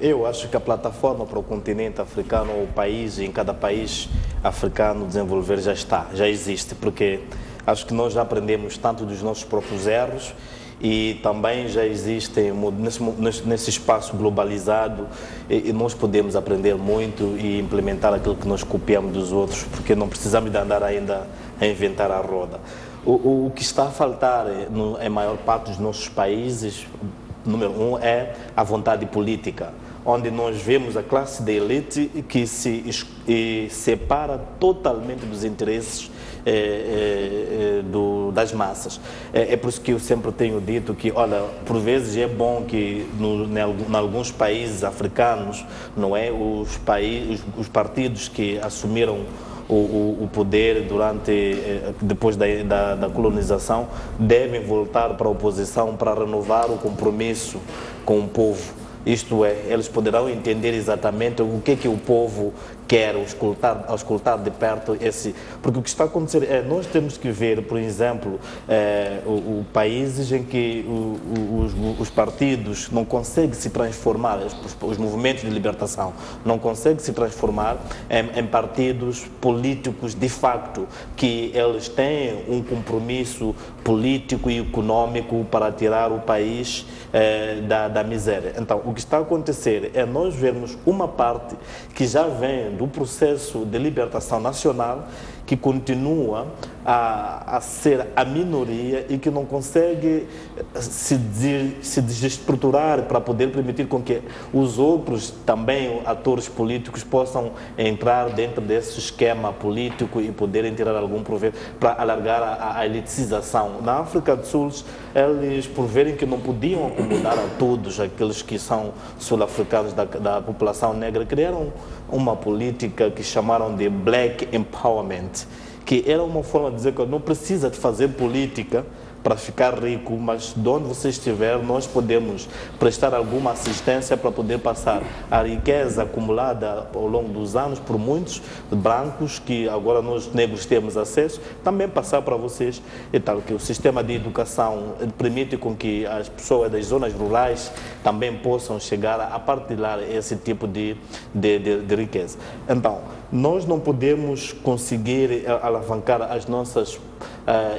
Eu acho que a plataforma para o continente africano, ou o país, em cada país africano desenvolver já existe, porque acho que nós já aprendemos tanto dos nossos próprios erros e também já existem nesse espaço globalizado e nós podemos aprender muito e implementar aquilo que nós copiamos dos outros, porque não precisamos de andar ainda a inventar a roda. O que está a faltar em maior parte dos nossos países, número um, é a vontade política, onde nós vemos a classe da elite que se separa totalmente dos interesses das massas. É por isso que eu sempre tenho dito que, olha, por vezes é bom que em alguns países africanos, não é, os partidos que assumiram o poder depois da colonização devem voltar para a oposição para renovar o compromisso com o povo. Isto é, eles poderão entender exatamente o que o povo quer, ao escutar de perto porque o que está a acontecer é, nós temos que ver, por exemplo, países em que os partidos não conseguem se transformar, os movimentos de libertação não conseguem se transformar em partidos políticos de facto, que eles têm um compromisso político e econômico para tirar o país da miséria. Então, o que está a acontecer é nós vermos uma parte que já vem do processo de libertação nacional, que continua a ser a minoria e que não consegue se desestruturar para poder permitir com que os outros, também atores políticos, possam entrar dentro desse esquema político e poderem tirar algum proveito para alargar a elitização. Na África do Sul, eles, por verem que não podiam acomodar a todos aqueles que são sul-africanos da população negra, criaram uma política que chamaram de Black Empowerment, que era uma forma de dizer que não precisa de fazer política para ficar rico, mas de onde você estiver, nós podemos prestar alguma assistência para poder passar a riqueza acumulada ao longo dos anos por muitos brancos, que agora nós negros temos acesso, também passar para vocês, e tal, que o sistema de educação permite com que as pessoas das zonas rurais também possam chegar a partilhar esse tipo de riqueza. Então, nós não podemos conseguir alavancar as nossas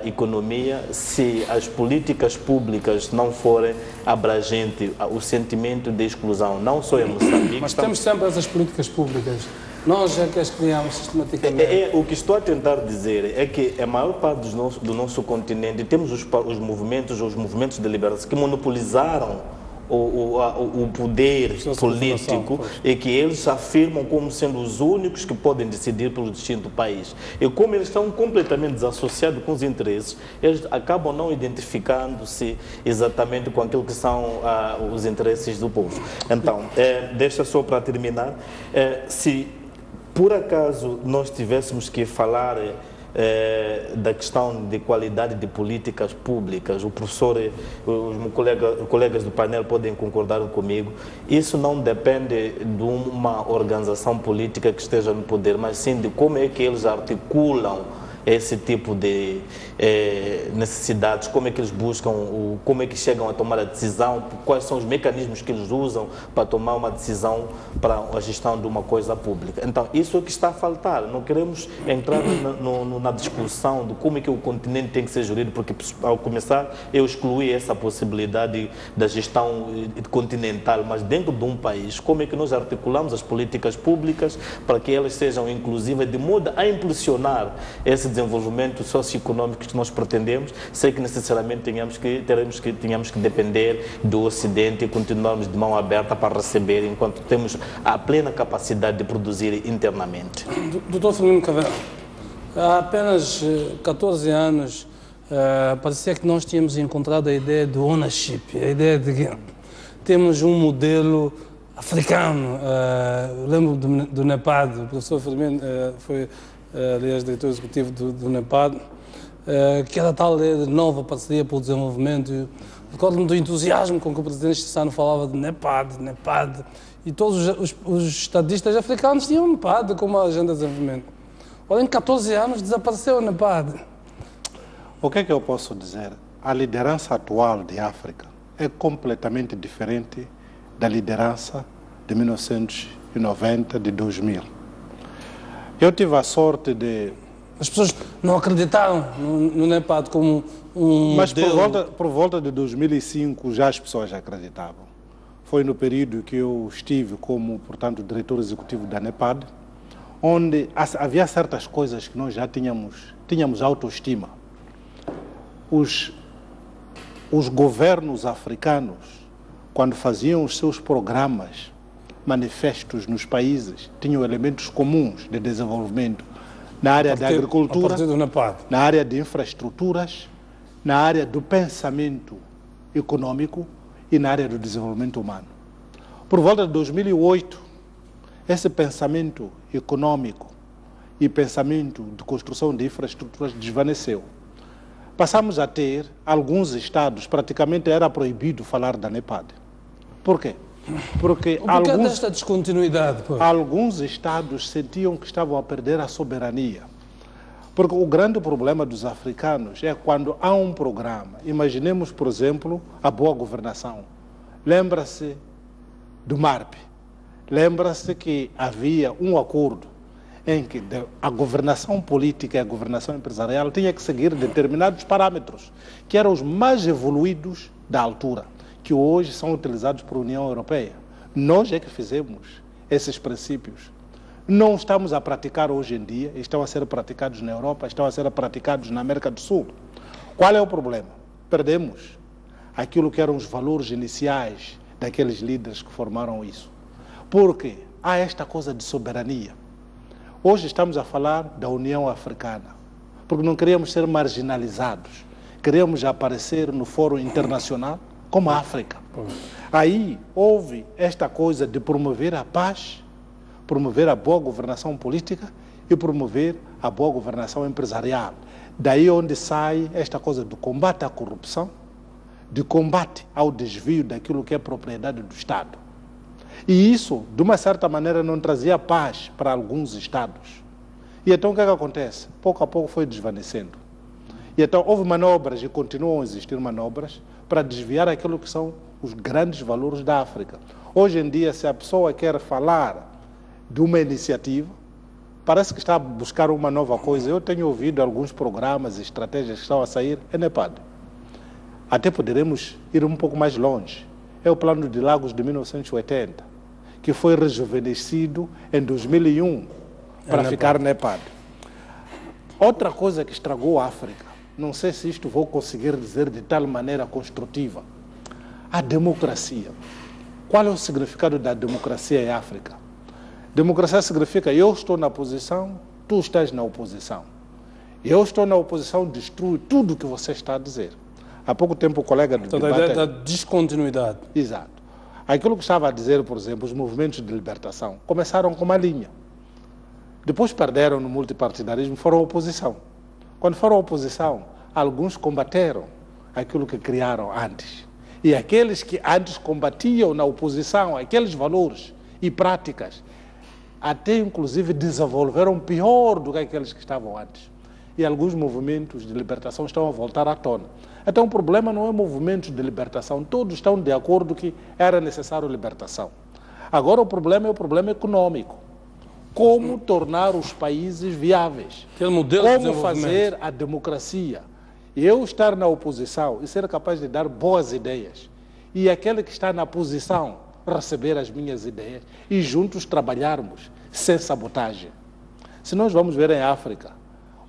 economia se as políticas públicas não forem abrangentes, o sentimento de exclusão, não só em Moçambique. Mas temos sempre essas políticas públicas. Nós é que as criamos sistematicamente. O que estou a tentar dizer é que a maior parte do nosso continente temos os movimentos de liberação que monopolizaram o poder político e que eles afirmam como sendo os únicos que podem decidir pelo destino do país. E como eles estão completamente desassociados com os interesses, eles acabam não identificando-se exatamente com aquilo que são os interesses do povo. Então, deixa só para terminar, se por acaso nós tivéssemos que falar da questão de qualidade de políticas públicas, o professor, os colegas do painel podem concordar comigo, isso não depende de uma organização política que esteja no poder, mas sim de como é que eles articulam esse tipo de necessidades, como é que eles buscam, como é que chegam a tomar a decisão, quais são os mecanismos que eles usam para tomar uma decisão para a gestão de uma coisa pública. Então, isso é o que está a faltar. Não queremos entrar na discussão de como é que o continente tem que ser gerido, porque ao começar eu excluí essa possibilidade da gestão continental, mas dentro de um país, como é que nós articulamos as políticas públicas para que elas sejam inclusivas, de modo a impulsionar esse desenvolvimento socioeconômico que nós pretendemos, sem que necessariamente tenhamos que depender do Ocidente e continuarmos de mão aberta para receber, enquanto temos a plena capacidade de produzir internamente. Dr. Firmino Caveira, há apenas 14 anos parecia que nós tínhamos encontrado a ideia de ownership, a ideia de que temos um modelo africano. Lembro do NEPAD, o professor Firmino foi aliás, diretor executivo do NEPAD, que era tal de nova parceria para o desenvolvimento. Recordo-me do entusiasmo com que o presidente Chissano falava de NEPAD, e todos os estadistas africanos tinham NEPAD como agenda de desenvolvimento. Ora, em 14 anos desapareceu o NEPAD. O que é que eu posso dizer? A liderança atual de África é completamente diferente da liderança de 1990, de 2000. Eu tive a sorte de As pessoas não acreditaram no NEPAD como um Mas modelo. por volta de 2005 já as pessoas já acreditavam. Foi no período que eu estive como, portanto, diretor executivo da NEPAD, onde havia certas coisas que nós já tínhamos autoestima. Os governos africanos, quando faziam os seus programas, manifestos nos países, tinham elementos comuns de desenvolvimento na área da agricultura, a partir do NEPAD. na área de infraestruturas, na área do pensamento econômico e na área do desenvolvimento humano. Por volta de 2008, esse pensamento econômico e pensamento de construção de infraestruturas desvaneceu. Passamos a ter alguns estados, praticamente era proibido falar da NEPAD. Por quê? Porque desta descontinuidade? Alguns estados sentiam que estavam a perder a soberania. Porque o grande problema dos africanos é quando há um programa. Imaginemos, por exemplo, a boa governação. Lembra-se do MARP. Lembra-se que havia um acordo em que a governação política e a governação empresarial tinha que seguir determinados parâmetros, que eram os mais evoluídos da altura, que hoje são utilizados pela União Europeia. Nós é que fizemos esses princípios. Não estamos a praticar hoje em dia, estão a ser praticados na Europa, estão a ser praticados na América do Sul. Qual é o problema? Perdemos aquilo que eram os valores iniciais daqueles líderes que formaram isso. Porque há esta coisa de soberania. Hoje estamos a falar da União Africana, porque não queríamos ser marginalizados, queríamos aparecer no fórum internacional como a África. Aí houve esta coisa de promover a paz, promover a boa governação política e promover a boa governação empresarial. Daí onde sai esta coisa do combate à corrupção, de combate ao desvio daquilo que é propriedade do Estado. E isso, de uma certa maneira, não trazia paz para alguns estados. E então o que é que acontece? Pouco a pouco foi desvanecendo. E então houve manobras e continuam a existir manobras para desviar aquilo que são os grandes valores da África. Hoje em dia, se a pessoa quer falar de uma iniciativa, parece que está a buscar uma nova coisa. Eu tenho ouvido alguns programas e estratégias que estão a sair em NEPAD. Até poderemos ir um pouco mais longe. É o Plano de Lagos de 1980, que foi rejuvenescido em 2001 para ficar NEPAD. Outra coisa que estragou a África, não sei se isto vou conseguir dizer de tal maneira construtiva, a democracia. Qual é o significado da democracia em África? Democracia significa eu estou na posição, tu estás na oposição. Eu estou na oposição, destruo tudo o que você está a dizer. Há pouco tempo o colega do debate... a ideia da descontinuidade. Exato. Aquilo que estava a dizer, por exemplo, os movimentos de libertação começaram com uma linha. Depois perderam no multipartidarismo, foram oposição. Quando foram oposição, alguns combateram aquilo que criaram antes. E aqueles que antes combatiam na oposição aqueles valores e práticas, até inclusive desenvolveram pior do que aqueles que estavam antes. E alguns movimentos de libertação estão a voltar à tona. Então o problema não é movimentos de libertação, todos estão de acordo que era necessário libertação. Agora o problema é o problema econômico. Como tornar os países viáveis? Como fazer a democracia? Eu estar na oposição e ser capaz de dar boas ideias. E aquele que está na posição receber as minhas ideias e juntos trabalharmos sem sabotagem. Se nós vamos ver em África,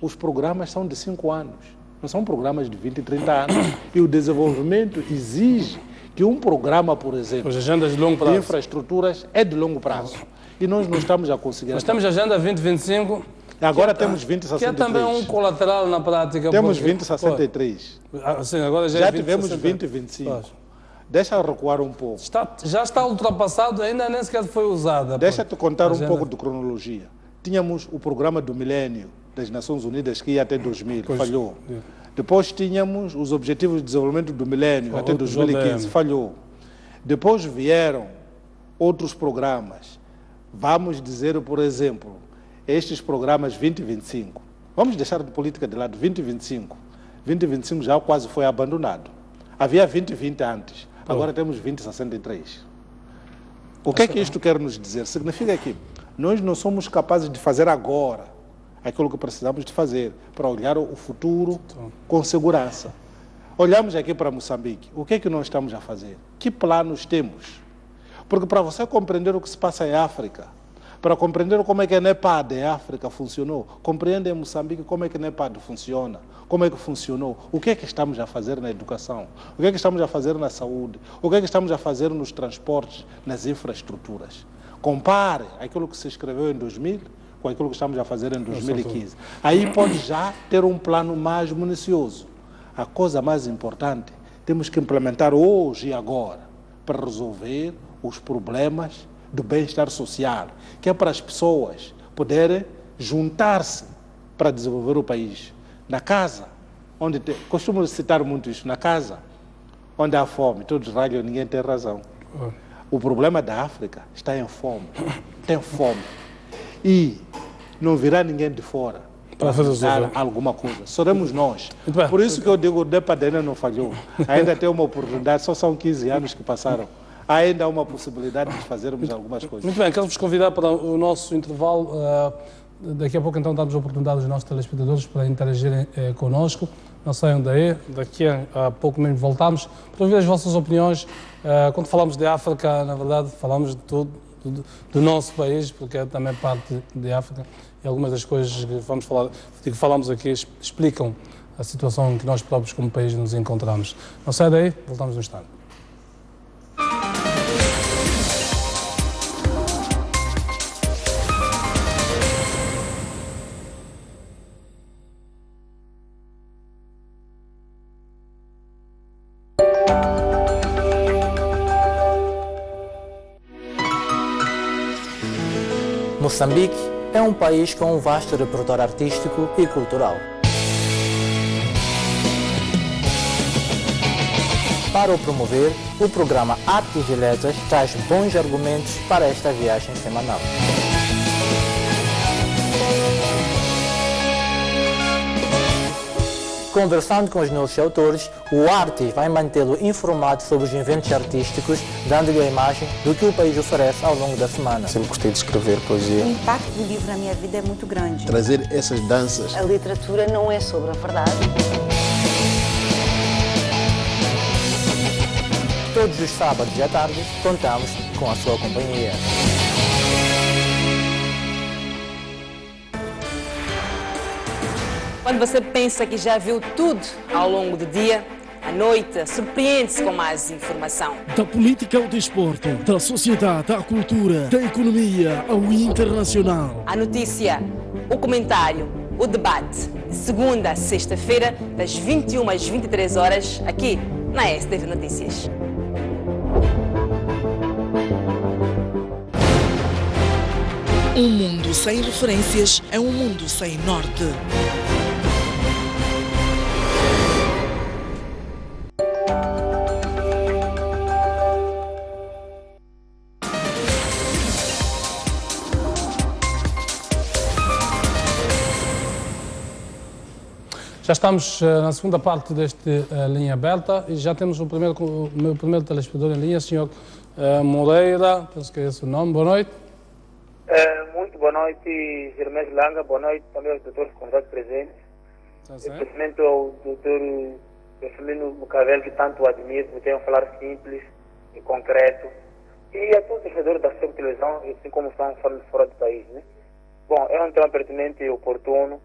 os programas são de 5 anos, não são programas de 20 e 30 anos. E o desenvolvimento exige que um programa, por exemplo, de infraestruturas é de longo prazo. E nós não estamos a conseguir. Mas temos a Agenda 2025. Agora temos 2063. Que é também um colateral na prática. Temos 2063. Sim, agora já tivemos 2025. Deixa recuar um pouco. Já está ultrapassado, ainda nem sequer foi usada. Deixa-te contar um pouco de cronologia. Tínhamos o programa do milênio das Nações Unidas que ia até 2000, falhou. Depois tínhamos os Objetivos de Desenvolvimento do Milênio até 2015, falhou. Depois vieram outros programas. Vamos dizer, por exemplo, estes programas 2025. Vamos deixar de política de lado, 2025. 2025 já quase foi abandonado. Havia 2020 antes, agora temos 2063. O que é que isto quer nos dizer? Significa que nós não somos capazes de fazer agora aquilo que precisamos de fazer para olhar o futuro com segurança. Olhamos aqui para Moçambique. O que é que nós estamos a fazer? Que planos temos? Porque para você compreender o que se passa em África, para compreender como é que a NEPAD em África funcionou, compreende em Moçambique como é que a NEPAD funciona, como é que funcionou, o que é que estamos a fazer na educação, o que é que estamos a fazer na saúde, o que é que estamos a fazer nos transportes, nas infraestruturas. Compare aquilo que se escreveu em 2000 com aquilo que estamos a fazer em 2015. Aí pode já ter um plano mais minucioso. A coisa mais importante, temos que implementar hoje e agora para resolver os problemas do bem-estar social, que é para as pessoas poderem juntar-se para desenvolver o país. Na casa, onde costumo citar muito isso, na casa, onde há fome, todos ralham, ninguém tem razão. O problema da África está em fome, tem fome. E não virá ninguém de fora para dar alguma coisa. Seremos nós. Por isso que eu digo, o NEPAD não falhou. Ainda tem uma oportunidade, só são 15 anos que passaram. Há ainda uma possibilidade de fazermos algumas coisas. Muito bem, quero-vos convidar para o nosso intervalo. Daqui a pouco, então, damos a oportunidade aos nossos telespectadores para interagirem connosco. Não saiam daí, daqui a pouco mesmo voltamos para ouvir as vossas opiniões. Quando falamos de África, na verdade, falamos de tudo, do nosso país, porque é também parte de África. E algumas das coisas que falamos aqui explicam a situação em que nós próprios, como país, nos encontramos. Não saia daí, voltamos no instante. Moçambique é um país com um vasto repertório artístico e cultural. Para o promover, o programa Artes e Letras traz bons argumentos para esta viagem semanal. Conversando com os nossos autores, o Artes vai mantê-lo informado sobre os eventos artísticos, dando-lhe a imagem do que o país oferece ao longo da semana. Sempre gostei de escrever poesia. O impacto do livro na minha vida é muito grande. Trazer essas danças. A literatura não é sobre a verdade. Todos os sábados à tarde, contamos com a sua companhia. Quando você pensa que já viu tudo ao longo do dia, à noite surpreende-se com mais informação. Da política ao desporto, da sociedade à cultura, da economia ao internacional. A notícia, o comentário, o debate, de segunda a sexta-feira, das 21 às 23 horas, aqui na STV Notícias. Um mundo sem referências é um mundo sem norte. Já estamos na segunda parte deste Linha Aberta e já temos o meu primeiro telespectador em linha, Sr. Moreira, penso que é esse o nome. Boa noite. Muito boa noite, Germés Langa. Boa noite também aos doutores convidados presentes. Especialmente ao doutor Firmino Bucavel, que tanto admiro, que tem um falar simples e concreto. E a todos os torcedores da SEB Televisão, assim como estão falando fora do país. Né? Bom, é um tema pertinente e oportuno.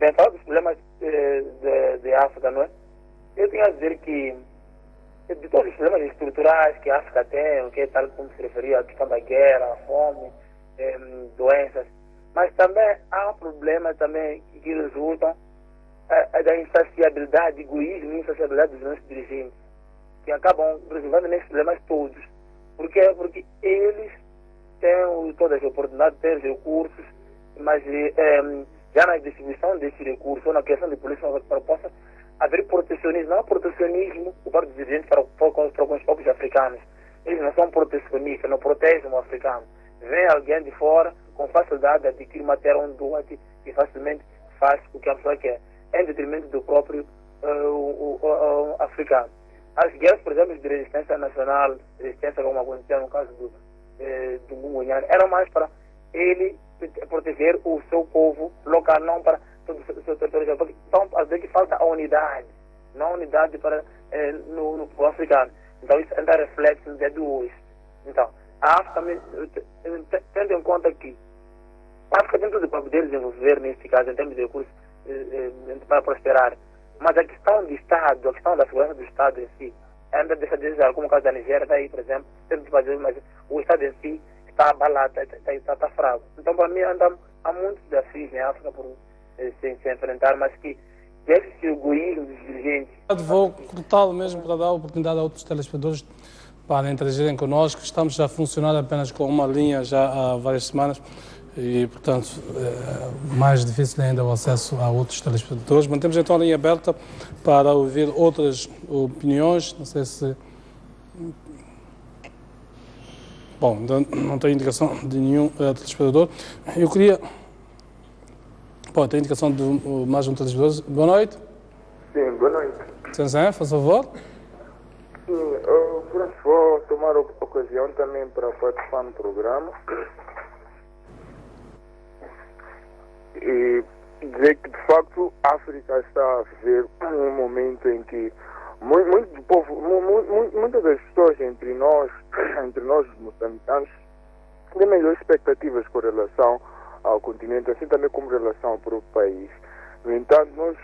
Bem, falar dos problemas de África, não é? Eu tenho a dizer que de todos os problemas estruturais que a África tem, que é tal como se referia à questão da guerra, a fome, doenças, mas também há um problema também que resultam da insaciabilidade, egoísmo e insaciabilidade dos nossos dirigentes, que acabam resolvendo nesses problemas todos. Por quê? Porque eles têm todas as oportunidades, têm os recursos, mas já na distribuição desses recursos, ou na criação de políticas para que possa haver protecionismo, não há protecionismo por parte dos dirigentes para os povos africanos. Eles não são protecionistas, não protegem o africano. Vem alguém de fora, com facilidade, adquire uma terra onde doa-te e facilmente faz o que a pessoa quer, em detrimento do próprio africano. As guerras, por exemplo, de resistência nacional, resistência como aconteceu no caso do Mungunhane, eram mais para ele proteger o seu povo local, não para todo o seu território. Porque então, às vezes falta a unidade, não a unidade para, no povo africano. Então isso ainda reflete no dia de hoje. Então, a África também, tendo em conta que a África tem tudo para poder desenvolver, neste caso, em termos de recursos, para prosperar. Mas a questão do Estado, a questão da segurança do Estado em si, ainda deixa de desejar, como o caso da Nigéria, está aí, por exemplo, temos de fazer, mas o Estado em si está abalado, está fraco. Então, para mim, há muitos desafios na África por se enfrentar, mas que esse egoísmo dos dirigentes. Vou cortá-lo mesmo para dar a oportunidade a outros telespectadores para interagirem connosco. Estamos já a funcionar apenas com uma linha já há várias semanas e, portanto, mais difícil ainda o acesso a outros telespectadores. Mantemos então a linha aberta para ouvir outras opiniões. Não sei se... Bom, não tenho indicação de nenhum telespectador. Eu queria... Bom, tem indicação de mais um telespectador. Boa noite. Sim, boa noite. Sansan, faz favor. Sim, vou tomar a ocasião também para participar no programa e dizer que, de facto, a África está a viver um momento em que muitas das pessoas entre nós os moçambicanos, têm melhores expectativas com relação ao continente, assim também como relação ao próprio país. No entanto, nós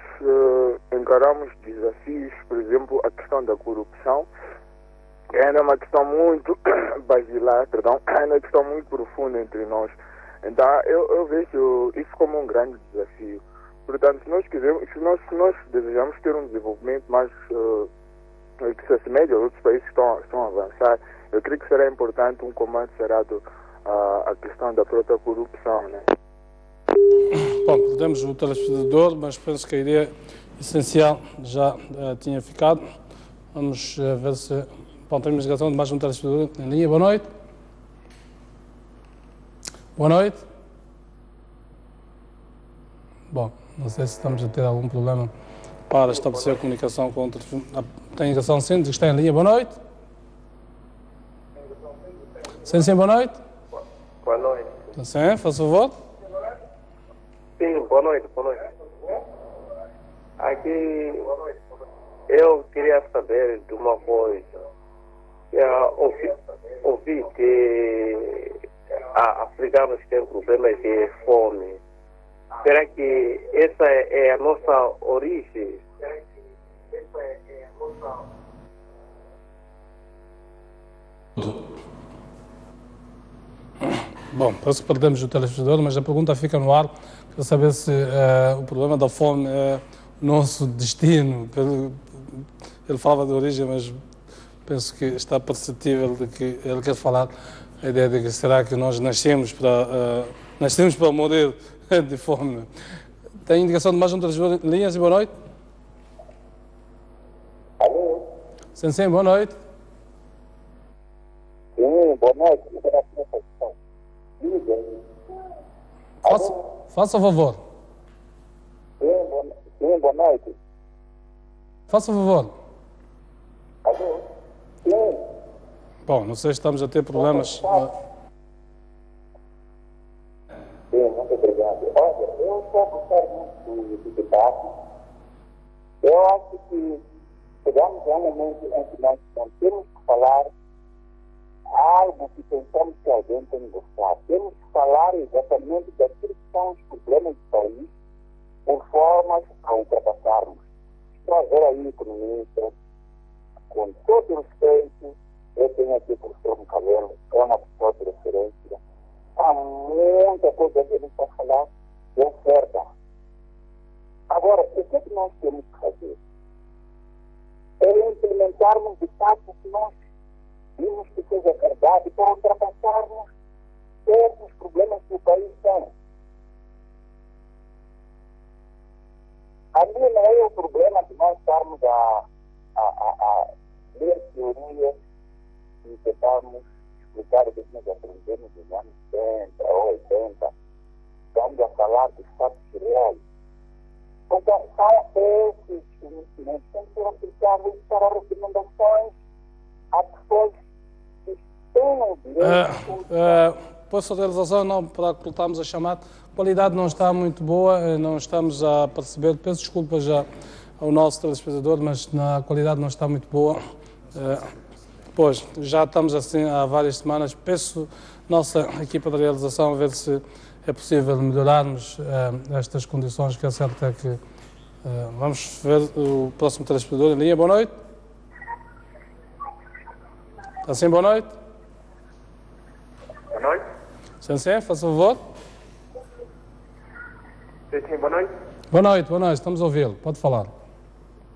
encaramos desafios, por exemplo, a questão da corrupção, que ainda é uma questão muito basilar, ainda é uma questão muito profunda entre nós. Então, eu vejo isso como um grande desafio. Portanto, se nós desejamos ter um desenvolvimento mais que se assemelhe a outros países que estão a avançar, eu creio que será importante um comando ser dado à questão da própria corrupção, né? Bom, perdemos o telespectador, mas penso que a ideia essencial já tinha ficado. Vamos ver se... Bom, temos ligação de mais um telespectador em linha. Boa noite. Boa noite. Bom, não sei se estamos a ter algum problema para estabelecer a comunicação com o telefone. Tem ligação sim, diz que está em linha. Boa noite. Sim, boa noite. Boa noite. Sim, faz favor. Sim, boa noite. Aqui eu queria saber de uma coisa. Ouvi que africanos têm problemas de fome. Será que essa é a nossa origem? Bom, parece que perdemos o telespectador, mas a pergunta fica no ar. Quero saber se o problema da fome é o nosso destino. Ele falava de origem, mas penso que está perceptível de que ele quer falar a ideia de que será que nós nascemos para morrer de fome. Tem indicação de mais um telespectador em linha? Boa noite. Alô? Sim, boa noite. Sim, boa noite. Faça o favor. Sim, boa noite. Faça o favor. Alô? Sim. Bom, não sei se estamos a ter problemas. Sim, muito obrigado. Olha, eu só gostaria muito do debate. Eu acho que chegamos a um momento em que nós não temos que falar algo que pensamos que alguém tem que gostar. Temos que falar exatamente daquilo que são os problemas do país, por formas a ultrapassarmos. Trazer aí economistas, com todo o respeito, eu tenho aqui o professor Micalelo, é uma pessoa de referência. Há muita coisa que ele está falar que é certa. Agora, o que é que nós temos que fazer? É implementarmos de fato o que nós vimos que seja verdade para ultrapassarmos todos os problemas que o país tem. Ali não é o problema de nós estarmos a ler teorias e tentarmos explicar o que nós aprendemos nos anos 70 ou 80. Estamos a falar de fatos reais. Então, são esses conhecimentos que têm que ser aplicados para recomendações a pessoas que têm o direito. posto de realização, não, para cortarmos a chamada, a qualidade não está muito boa, não estamos a perceber, peço desculpas já ao nosso telespectador, mas a qualidade não está muito boa. Pois, já estamos assim há várias semanas, peço nossa equipa de realização a ver se é possível melhorarmos estas condições, que é certo é que vamos ver o próximo telespectador em linha. Boa noite. Está sim, boa noite. Boa noite. Sim, faça favor. Sim, boa noite. Boa noite, estamos a ouvi-lo, pode falar.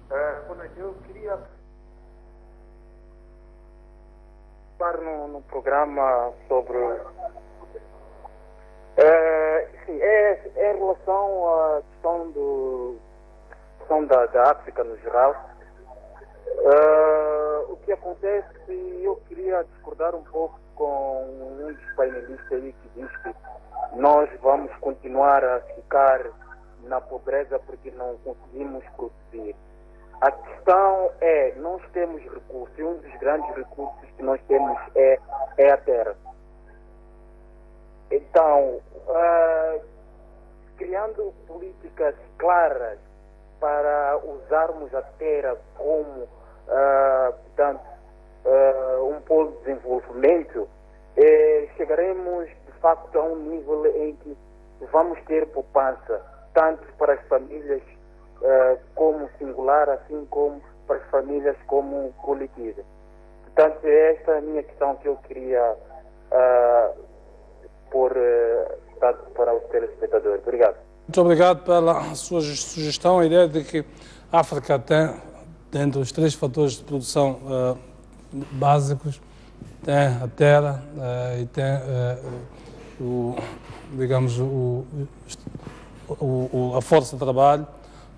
Boa noite, eu queria falar no programa sobre... sim, é em relação à questão da África no geral. O que acontece, eu queria discordar um pouco com um dos painelistas aí que diz que nós vamos continuar a ficar na pobreza porque não conseguimos produzir. A questão é, nós temos recursos, e um dos grandes recursos que nós temos é a terra. Então, criando políticas claras para usarmos a terra como, portanto, um polo de desenvolvimento, chegaremos de facto a um nível em que vamos ter poupança, tanto para as famílias como singular, assim como para as famílias como coletiva. Portanto, esta é a minha questão que eu queria pôr para os telespectadores. Obrigado. Muito obrigado pela sua sugestão, a ideia de que a África tem, dentro dos 3 fatores de produção básicos, tem a terra e tem a força de trabalho,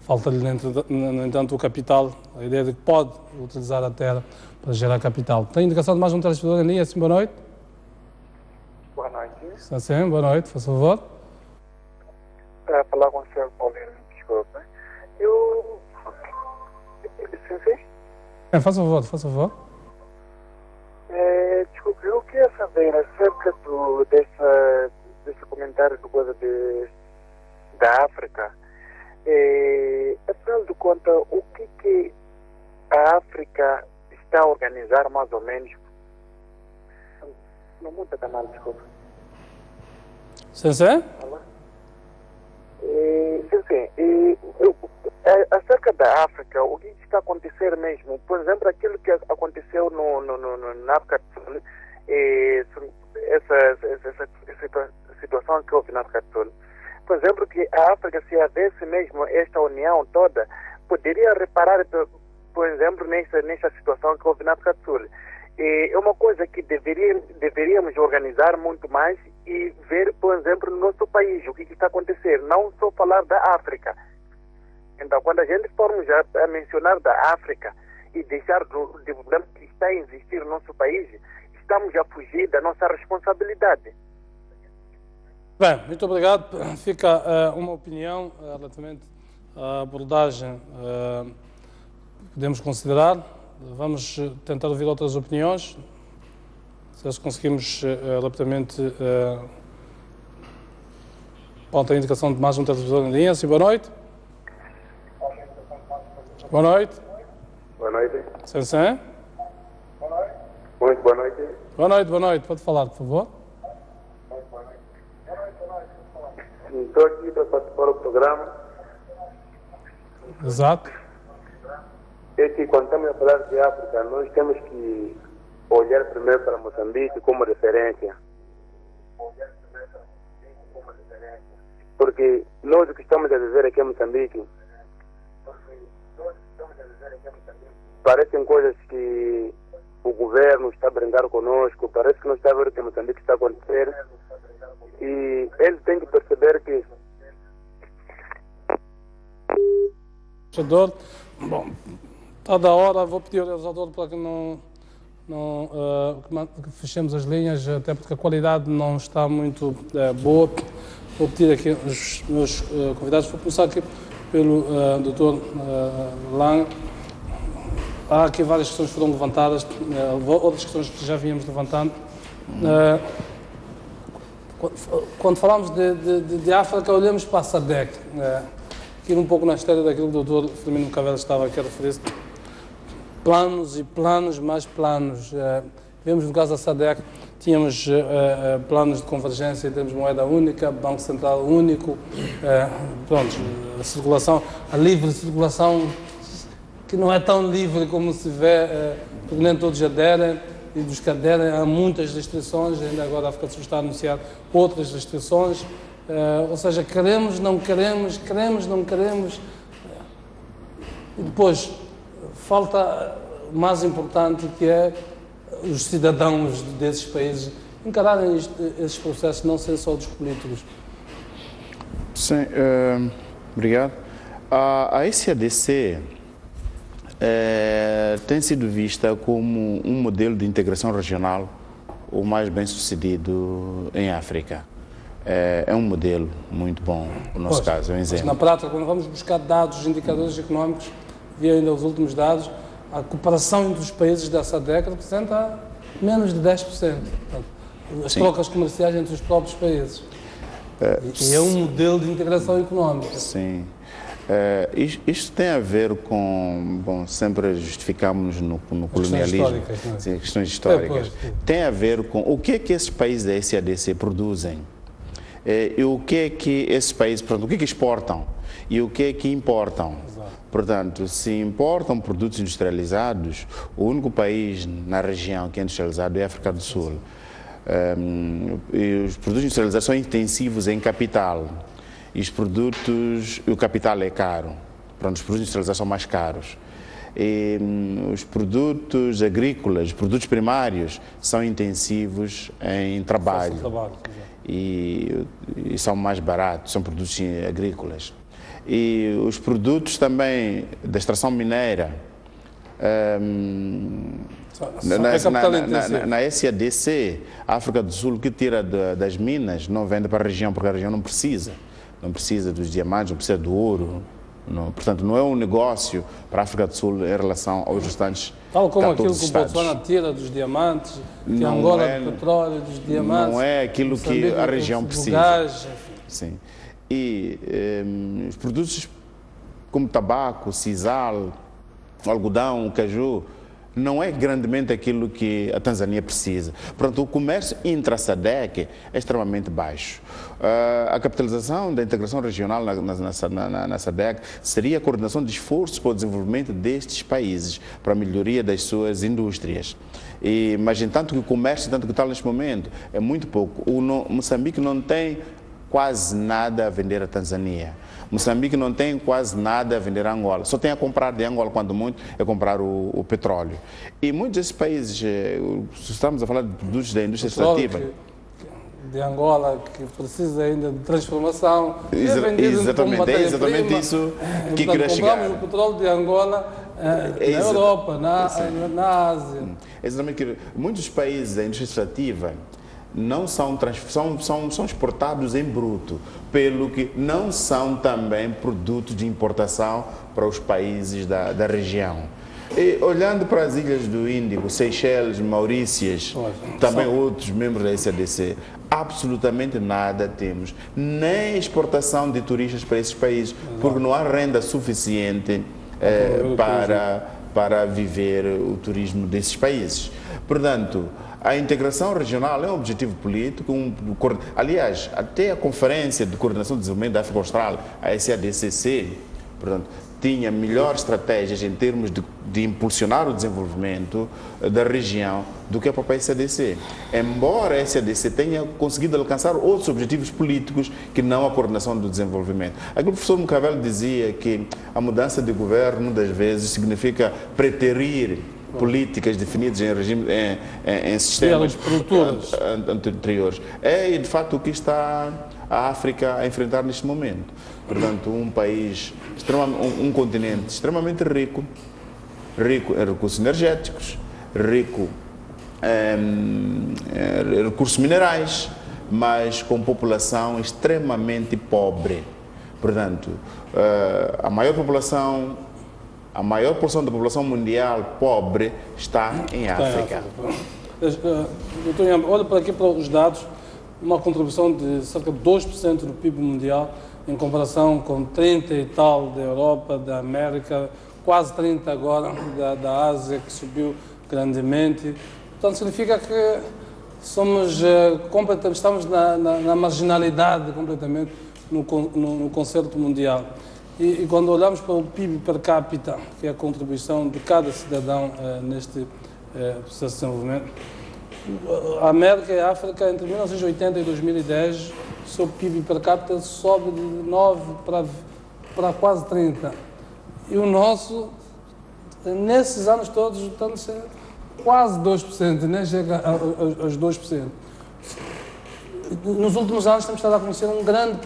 falta-lhe, no entanto, o capital, a ideia de que pode utilizar a terra para gerar capital. Tem indicação de mais um telespectador em linha? Sim, boa noite. Boa noite. Sim, boa noite, faz favor. Para falar com o senhor Paulino, desculpa. Faz favor. Desculpe, eu queria saber acerca desse comentário do coisa da África. Afinal de contas, o que a África está a organizar mais ou menos? Não muda canal, desculpa. Sim. Acerca da África, o que está a acontecer mesmo? Por exemplo, aquilo que aconteceu na África do Sul, essa situação que houve na África do Sul. Por exemplo, que a África, se houvesse mesmo esta união toda, poderia reparar, por exemplo, nessa situação que houve na África do Sul. É uma coisa que deveríamos organizar muito mais e ver, por exemplo, no nosso país, o que está acontecendo. Não só falar da África. Então, quando a gente formos a mencionar da África e deixar do problema que está a existir no nosso país, estamos a fugir da nossa responsabilidade. Bem, muito obrigado. Fica uma opinião relativamente à abordagem que podemos considerar. Vamos tentar ouvir outras opiniões. Se conseguimos rapidamente... Pronto, a indicação de mais um telespectador em linha. Sim, boa noite. Boa noite. Boa noite. Sim. Muito boa noite. Boa noite. Pode falar, por favor. Estou aqui para participar do programa. Exato. É que quando estamos a falar de África, nós temos que olhar primeiro para Moçambique como referência. Porque nós o que estamos a dizer aqui em Moçambique parecem coisas que o governo está a brincar conosco, parece que não está a ver o que em Moçambique está a acontecer. E ele tem que perceber que... Bom, está da hora, vou pedir ao realizador para que que fechemos as linhas, até porque a qualidade não está muito boa. Vou pedir aqui os meus convidados, vou começar aqui pelo Dr. Lang. Há aqui várias questões que foram levantadas, outras questões que já vínhamos levantando. Quando falamos de África, olhamos para a SADC. Aqui um pouco na história daquilo que o Dr. Firmino Bucavel estava aqui a referir-se. Planos e planos, mais planos. Vemos no caso da SADC, tínhamos planos de convergência em termos de moeda única, Banco Central único, a circulação, a livre circulação, que não é tão livre como se vê, porque nem todos aderem, e dos que aderem há muitas restrições, ainda agora a África do Sul está a anunciar outras restrições, ou seja, queremos, não queremos, queremos, não queremos, e depois falta o mais importante, que é os cidadãos desses países encararem esses processos, não ser só dos políticos. Sim, obrigado. A SADC tem sido vista como um modelo de integração regional o mais bem sucedido em África. É um modelo muito bom, no nosso caso, é um exemplo. Mas na prática, quando vamos buscar dados, indicadores económicos, vi ainda os últimos dados, a cooperação entre os países da SADC representa menos de 10%. Portanto, as trocas comerciais entre os próprios países. E é um modelo de integração económica. Sim. Isto tem a ver com, sempre justificamos no colonialismo, questões históricas. Tem a ver com o que é que esses países da SADC produzem e o que é que esses países, o que é que exportam e o que é que importam. Exato. Portanto, se importam produtos industrializados, o único país na região que é industrializado é a África do Sul. E os produtos industrializados são intensivos em capital. E o capital é caro. Pronto, os produtos industrializados são mais caros. E os produtos agrícolas, os produtos primários, são intensivos em trabalho. E são mais baratos, são produtos agrícolas. E os produtos também da extração mineira, na SADC, a África do Sul, que tira das minas, não vende para a região, porque a região não precisa. Não precisa dos diamantes, não precisa do ouro. Portanto, não é um negócio para a África do Sul em relação aos restantes 14 Tal como aquilo que o estados. Botswana tira dos diamantes, que Angola do petróleo, dos diamantes. Não é aquilo que a região precisa. Gás. Sim. E os produtos como tabaco, sisal, algodão, caju, não é grandemente aquilo que a Tanzânia precisa. Portanto, o comércio intra-SADC é extremamente baixo. A capitalização da integração regional na SADC seria a coordenação de esforços para o desenvolvimento destes países, para a melhoria das suas indústrias. Mas, entanto, que o comércio, tanto que está neste momento, é muito pouco. O Moçambique não tem quase nada a vender à Tanzânia. Moçambique não tem quase nada a vender a Angola. Só tem a comprar de Angola, quando muito, é comprar o petróleo. E muitos desses países, estamos a falar de produtos da indústria extrativa. De Angola, que precisa ainda de transformação. Exatamente, é exatamente isso que queria chegar. Compramos o petróleo de Angola na Europa, na Ásia. Exatamente. Muitos países da indústria extrativa não são exportados em bruto, pelo que não são também produtos de importação para os países da região. E olhando para as ilhas do Índico, Seychelles, Maurícias, também outros membros da SADC, absolutamente nada temos, nem exportação de turistas para esses países, porque não há renda suficiente para viver o turismo desses países. Portanto, a integração regional é um objetivo político. Aliás, até a Conferência de Coordenação de Desenvolvimento da África Austral, a SADCC, portanto, tinha melhores estratégias em termos de impulsionar o desenvolvimento da região do que a própria SADC. Embora a SADC tenha conseguido alcançar outros objetivos políticos que não a coordenação do desenvolvimento. Aqui o professor Bucavel dizia que a mudança de governo, muitas vezes, significa preterir políticas definidas em sistemas anteriores. É, de facto, o que está a África a enfrentar neste momento. Portanto, um país, um continente extremamente rico em recursos energéticos, rico em recursos minerais, mas com população extremamente pobre. Portanto, a maior porção da população mundial pobre está em África. Doutor Nhamba, olha para aqui para os dados uma contribuição de cerca de 2% do PIB mundial, em comparação com 30 e tal da Europa, da América, quase 30 agora da Ásia, que subiu grandemente. Portanto, significa que estamos na marginalidade completamente no concerto mundial. E quando olhamos para o PIB per capita, que é a contribuição de cada cidadão neste processo de desenvolvimento, a América e a África, entre 1980 e 2010, o seu PIB per capita sobe de 9 para quase 30. E o nosso, nesses anos todos, está quase 2%, nem chega aos 2%. Nos últimos anos temos estado a conhecer um grande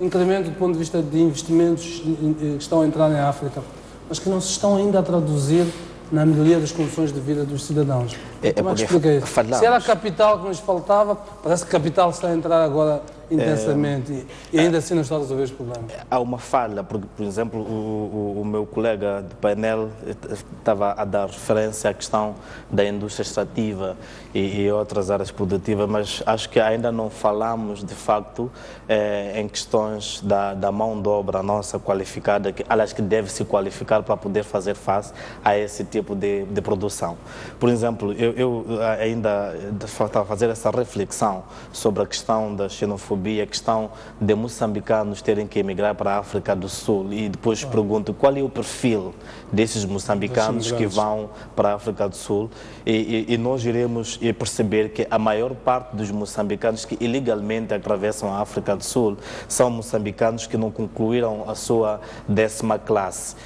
incremento do ponto de vista de investimentos que estão a entrar em África, mas que não se estão ainda a traduzir na melhoria das condições de vida dos cidadãos. Como é que explica isso? Se era a capital que nos faltava, parece que a capital está a entrar agora intensamente e ainda assim não está a resolver os problemas. Há uma falha, porque, por exemplo, o meu colega de painel estava a dar referência à questão da indústria extrativa e outras áreas produtivas, mas acho que ainda não falamos, de facto, em questões da mão de obra nossa qualificada, que deve se qualificar para poder fazer face a esse tipo de produção. Por exemplo, eu ainda estava a fazer essa reflexão sobre a questão da xenofobia, a questão de moçambicanos terem que emigrar para a África do Sul, e depois pergunto qual é o perfil desses moçambicanos que vão para a África do Sul, e nós iremos perceber que a maior parte dos moçambicanos que ilegalmente atravessam a África do Sul são moçambicanos que não concluíram a sua 10ª classe,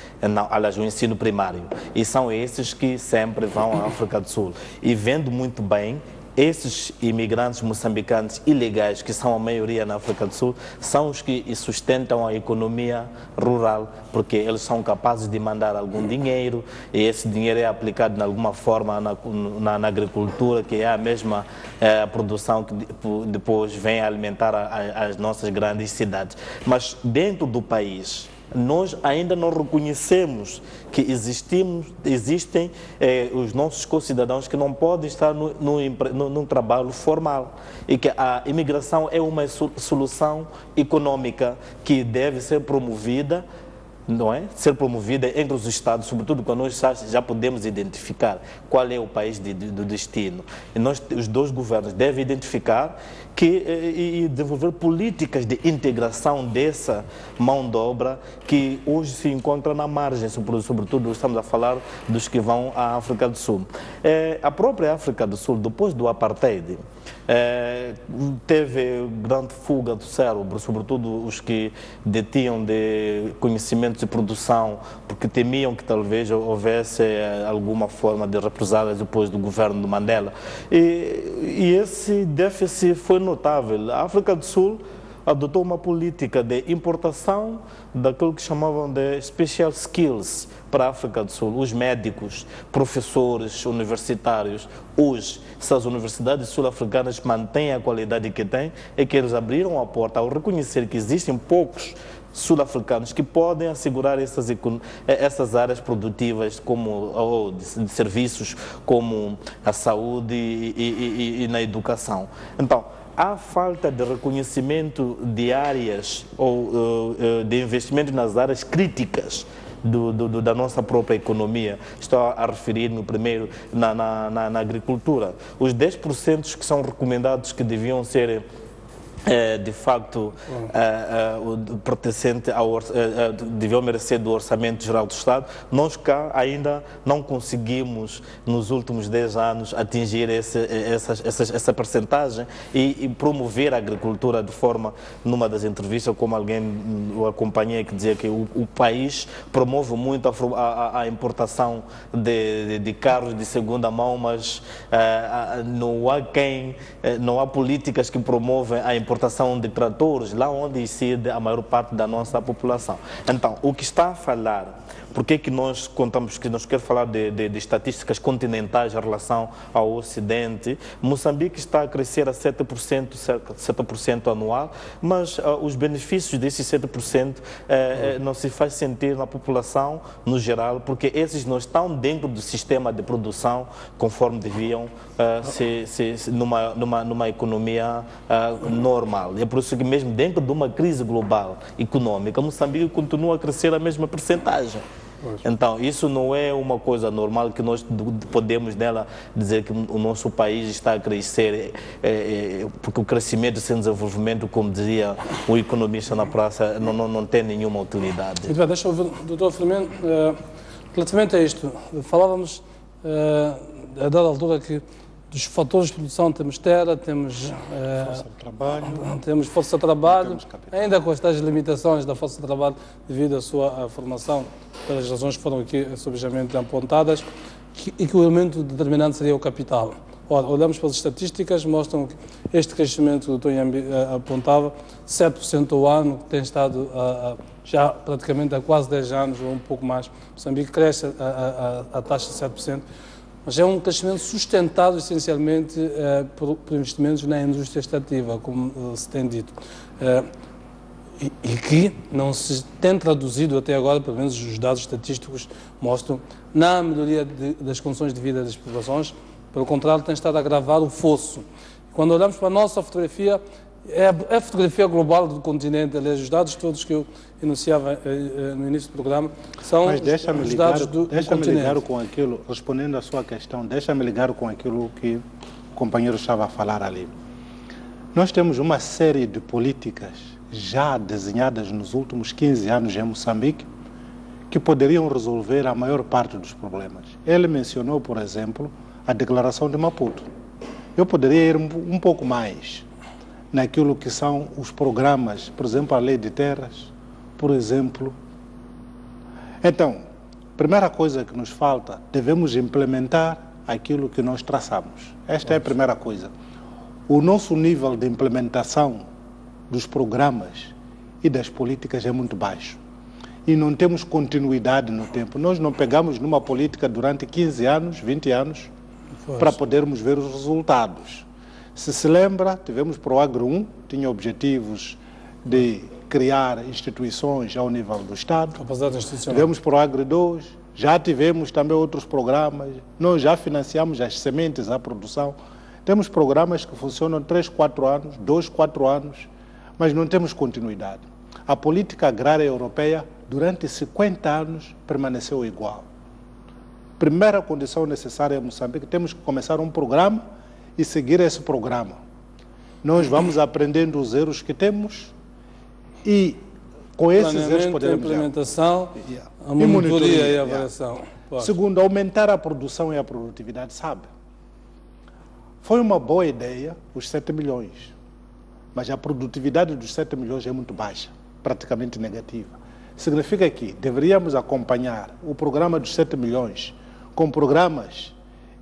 aliás, o ensino primário, e são esses que sempre vão à África do Sul. E vendo muito bem, esses imigrantes moçambicanos ilegais, que são a maioria na África do Sul, são os que sustentam a economia rural, porque eles são capazes de mandar algum dinheiro, e esse dinheiro é aplicado de alguma forma na agricultura, que é a mesma produção que depois vem alimentar as nossas grandes cidades. Mas dentro do país, nós ainda não reconhecemos que existem os nossos concidadãos que não podem estar num trabalho formal, e que a imigração é uma solução econômica que deve ser promovida, não é? Ser promovida entre os Estados, sobretudo quando nós já podemos identificar qual é o país do destino. E os dois governos devem identificar e desenvolver políticas de integração dessa mão de obra que hoje se encontra na margem, sobretudo estamos a falar dos que vão à África do Sul. A própria África do Sul, depois do apartheid, teve grande fuga do cérebro, sobretudo os que detinham de conhecimentos de produção, porque temiam que talvez houvesse alguma forma de represálias depois do governo de Mandela. E esse déficit foi notável. A África do Sul adotou uma política de importação daquilo que chamavam de special skills para a África do Sul. Os médicos, professores universitários. Hoje, se as universidades sul-africanas mantêm a qualidade que têm, é que eles abriram a porta ao reconhecer que existem poucos sul-africanos que podem assegurar essas áreas produtivas ou de serviços, como a saúde e na educação. Então, há falta de reconhecimento de áreas ou de investimento nas áreas críticas da nossa própria economia. Estou a referir-me primeiro na agricultura. Os 10% que são recomendados que deviam ser de facto pertencente deviam merecer do Orçamento Geral do Estado, nós cá ainda não conseguimos nos últimos 10 anos atingir essa percentagem e promover a agricultura de forma, numa das entrevistas, como alguém o acompanhei, que dizia que o país promove muito a importação de carros de segunda mão, mas não há políticas que promovem a importação importação de tratores, lá onde incide a maior parte da nossa população. Então, o que está a falar, por que nós contamos que nós queremos falar de estatísticas continentais em relação ao Ocidente? Moçambique está a crescer a 7% anual, mas os benefícios desses 7% não se faz sentir na população no geral, porque esses não estão dentro do sistema de produção conforme deviam numa economia normal. E é por isso que mesmo dentro de uma crise global econômica, Moçambique continua a crescer a mesma percentagem. Então, isso não é uma coisa normal que nós podemos nela dizer que o nosso país está a crescer, porque o crescimento sem desenvolvimento, como dizia o economista na praça, não tem nenhuma utilidade. Muito bem, deixa eu ouvir, doutor Filomeno, relativamente a isto, falávamos a dada altura que dos fatores de produção temos terra, temos força de trabalho, ainda com as tais limitações da força de trabalho devido à sua formação, pelas razões que foram aqui subejamente apontadas, e que o elemento determinante seria o capital. Ora, olhamos para as estatísticas, mostram que este crescimento que o Dr. Yambi apontava, 7% ao ano, que tem estado já praticamente há quase 10 anos ou um pouco mais. Moçambique cresce a taxa de 7%. Mas é um crescimento sustentado essencialmente por investimentos na indústria extrativa, como se tem dito, e que não se tem traduzido até agora, pelo menos os dados estatísticos mostram, na melhoria das condições de vida das populações. Pelo contrário, tem estado a agravar o fosso. Quando olhamos para a nossa fotografia, é a fotografia global do continente. Aliás, os dados todos que eu enunciava no início do programa são os dados do continente. Deixa-me ligar com aquilo, respondendo à sua questão, deixa-me ligar com aquilo que o companheiro estava a falar ali. Nós temos uma série de políticas já desenhadas nos últimos 15 anos em Moçambique que poderiam resolver a maior parte dos problemas. Ele mencionou, por exemplo, a Declaração de Maputo. Eu poderia ir um pouco mais naquilo que são os programas, por exemplo, a Lei de Terras, por exemplo. Então, primeira coisa que nos falta, devemos implementar aquilo que nós traçamos. Esta é a primeira coisa. O nosso nível de implementação dos programas e das políticas é muito baixo. E não temos continuidade no tempo. Nós não pegamos numa política durante 15 anos, 20 anos, para podermos ver os resultados. Se lembra, tivemos ProAgro 1, tinha objetivos de criar instituições ao nível do Estado. Tivemos ProAgro 2, já tivemos também outros programas, nós já financiamos as sementes à produção. Temos programas que funcionam 3, 4 anos, 2, 4 anos, mas não temos continuidade. A política agrária europeia, durante 50 anos, permaneceu igual. Primeira condição necessária em Moçambique, temos que começar um programa e seguir esse programa. Nós vamos aprendendo os erros que temos e com esses erros podemos... A implementação, a monitoria e a avaliação. Segundo, aumentar a produção e a produtividade, sabe? Foi uma boa ideia os 7 milhões, mas a produtividade dos 7 milhões é muito baixa, praticamente negativa. Significa que deveríamos acompanhar o programa dos 7 milhões com programas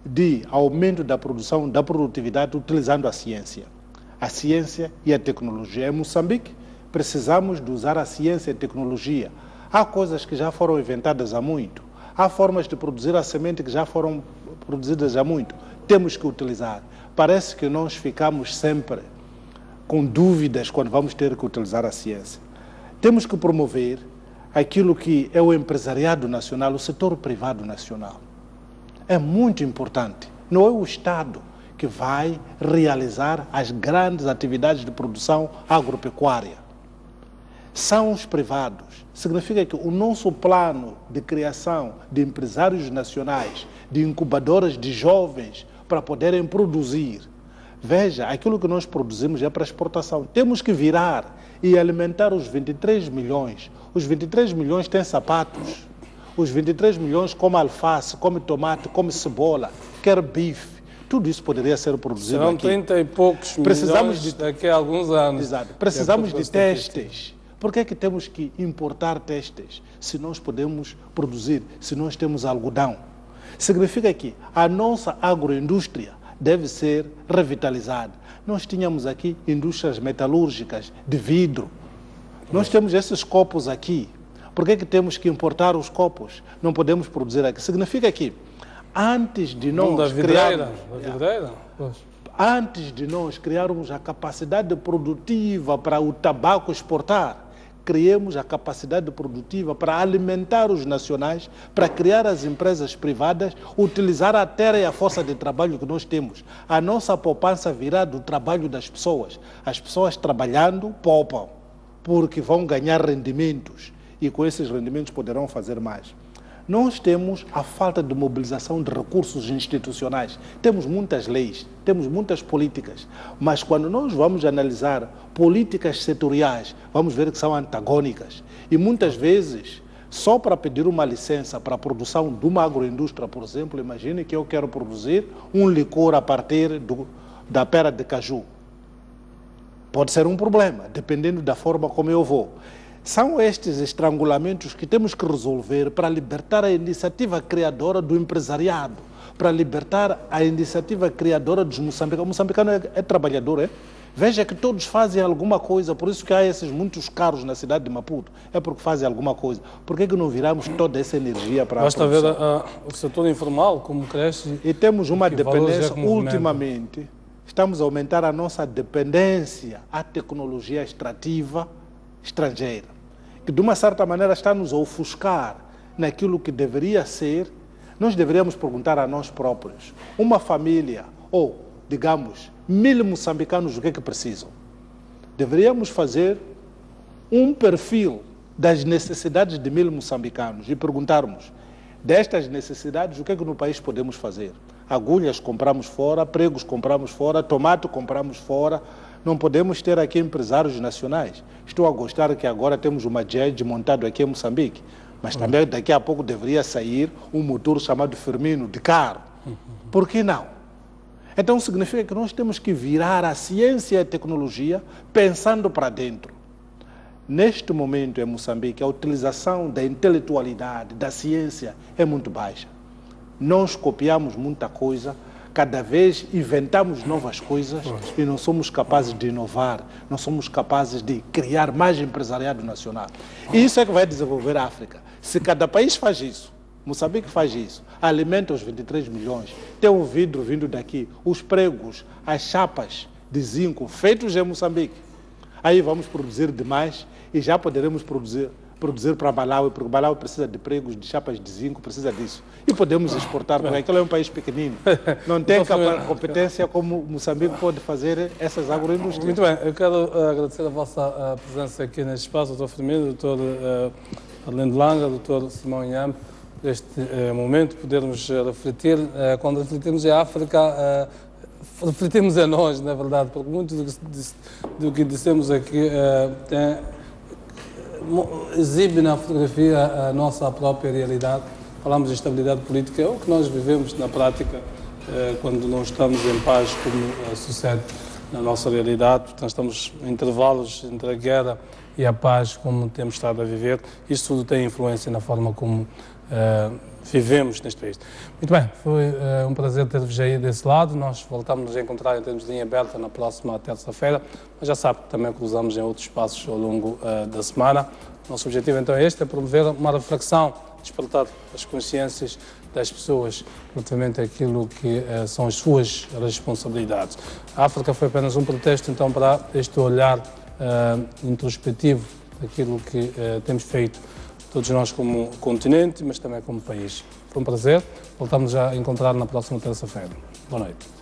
de aumento da produção, da produtividade, utilizando a ciência e a tecnologia. Em Moçambique, precisamos de usar a ciência e a tecnologia. Há coisas que já foram inventadas há muito, há formas de produzir a semente que já foram produzidas há muito. Temos que utilizar. Parece que nós ficamos sempre com dúvidas quando vamos ter que utilizar a ciência. Temos que promover aquilo que é o empresariado nacional, o setor privado nacional. É muito importante. Não é o Estado que vai realizar as grandes atividades de produção agropecuária. São os privados. Significa que o nosso plano de criação de empresários nacionais, de incubadoras de jovens para poderem produzir. Veja, aquilo que nós produzimos é para exportação. Temos que virar e alimentar os 23 milhões. Os 23 milhões têm sapatos. Os 23 milhões come alface, come tomate, come cebola, quer bife. Tudo isso poderia ser produzido Serão aqui. 30 e poucos milhões daqui a alguns anos. Exato. Precisamos de testes. Por que é que temos que importar testes se nós podemos produzir, se nós temos algodão? Significa que a nossa agroindústria deve ser revitalizada. Nós tínhamos aqui indústrias metalúrgicas de vidro. Nós temos esses copos aqui. Por que temos que importar os copos? Não podemos produzir aqui. Significa que antes de nós criarmos a capacidade produtiva para o tabaco exportar, criemos a capacidade produtiva para alimentar os nacionais, para criar as empresas privadas, utilizar a terra e a força de trabalho que nós temos. A nossa poupança virá do trabalho das pessoas. As pessoas trabalhando poupam, porque vão ganhar rendimentos e com esses rendimentos poderão fazer mais. Nós temos a falta de mobilização de recursos institucionais. Temos muitas leis, temos muitas políticas, mas quando nós vamos analisar políticas setoriais, vamos ver que são antagônicas. E muitas vezes, só para pedir uma licença para a produção de uma agroindústria, por exemplo, imagine que eu quero produzir um licor a partir da pera de caju. Pode ser um problema, dependendo da forma como eu vou. São estes estrangulamentos que temos que resolver para libertar a iniciativa criadora do empresariado, para libertar a iniciativa criadora dos moçambicanos. O moçambicano é trabalhador, é? Veja que todos fazem alguma coisa, por isso que há esses muitos carros na cidade de Maputo, é porque fazem alguma coisa. Por que não viramos toda essa energia para a produção? Basta ver o setor informal, como cresce. E temos uma dependência, ultimamente, estamos a aumentar a nossa dependência à tecnologia extrativa estrangeira, que de uma certa maneira está nos a ofuscar naquilo que deveria ser. Nós deveríamos perguntar a nós próprios, uma família, ou, digamos, 1000 moçambicanos, o que é que precisam? Deveríamos fazer um perfil das necessidades de 1000 moçambicanos e perguntarmos, destas necessidades, o que é que no país podemos fazer? Agulhas compramos fora, pregos compramos fora, tomate compramos fora. Não podemos ter aqui empresários nacionais. Estou a gostar que agora temos uma JED montado aqui em Moçambique, mas também daqui a pouco deveria sair um motor chamado Firmino de carro. Por que não? Então significa que nós temos que virar a ciência e a tecnologia pensando para dentro. Neste momento em Moçambique, a utilização da intelectualidade, da ciência é muito baixa. Nós copiamos muita coisa, cada vez inventamos novas coisas e não somos capazes de inovar, não somos capazes de criar mais empresariado nacional. E isso é que vai desenvolver a África. Se cada país faz isso, Moçambique faz isso, alimenta os 23 milhões, tem o vidro vindo daqui, os pregos, as chapas de zinco feitos em Moçambique, aí vamos produzir demais e já poderemos produzir para Malawi, porque Malawi precisa de pregos, de chapas de zinco, precisa disso. E podemos exportar, porque aquilo é um país pequenino. Não tem competência como Moçambique pode fazer essas agroindústrias. Muito bem, eu quero agradecer a vossa presença aqui neste espaço, Dr. Firmino, Dr. Arlindo Langa, Dr. Simão Inhambe, por este momento, podermos refletir. Quando refletimos em África, refletimos em nós, na verdade, porque muito do que dissemos aqui exibe na fotografia a nossa própria realidade. Falamos de estabilidade política, é o que nós vivemos na prática quando não estamos em paz, como sucede na nossa realidade. Portanto, estamos em intervalos entre a guerra e a paz, como temos estado a viver. Isso tudo tem influência na forma como vivemos neste país. Muito bem, foi um prazer ter-vos aí desse lado. Nós voltamos a nos encontrar em termos de linha aberta na próxima terça-feira, mas já sabe que também cruzamos em outros espaços ao longo da semana. Nosso objetivo então é este, é promover uma reflexão, despertar as consciências das pessoas relativamente àquilo que são as suas responsabilidades. A África foi apenas um pretexto então para este olhar introspectivo daquilo que temos feito todos nós como continente, mas também como país. Foi um prazer. Voltamos a encontrar na próxima terça-feira. Boa noite.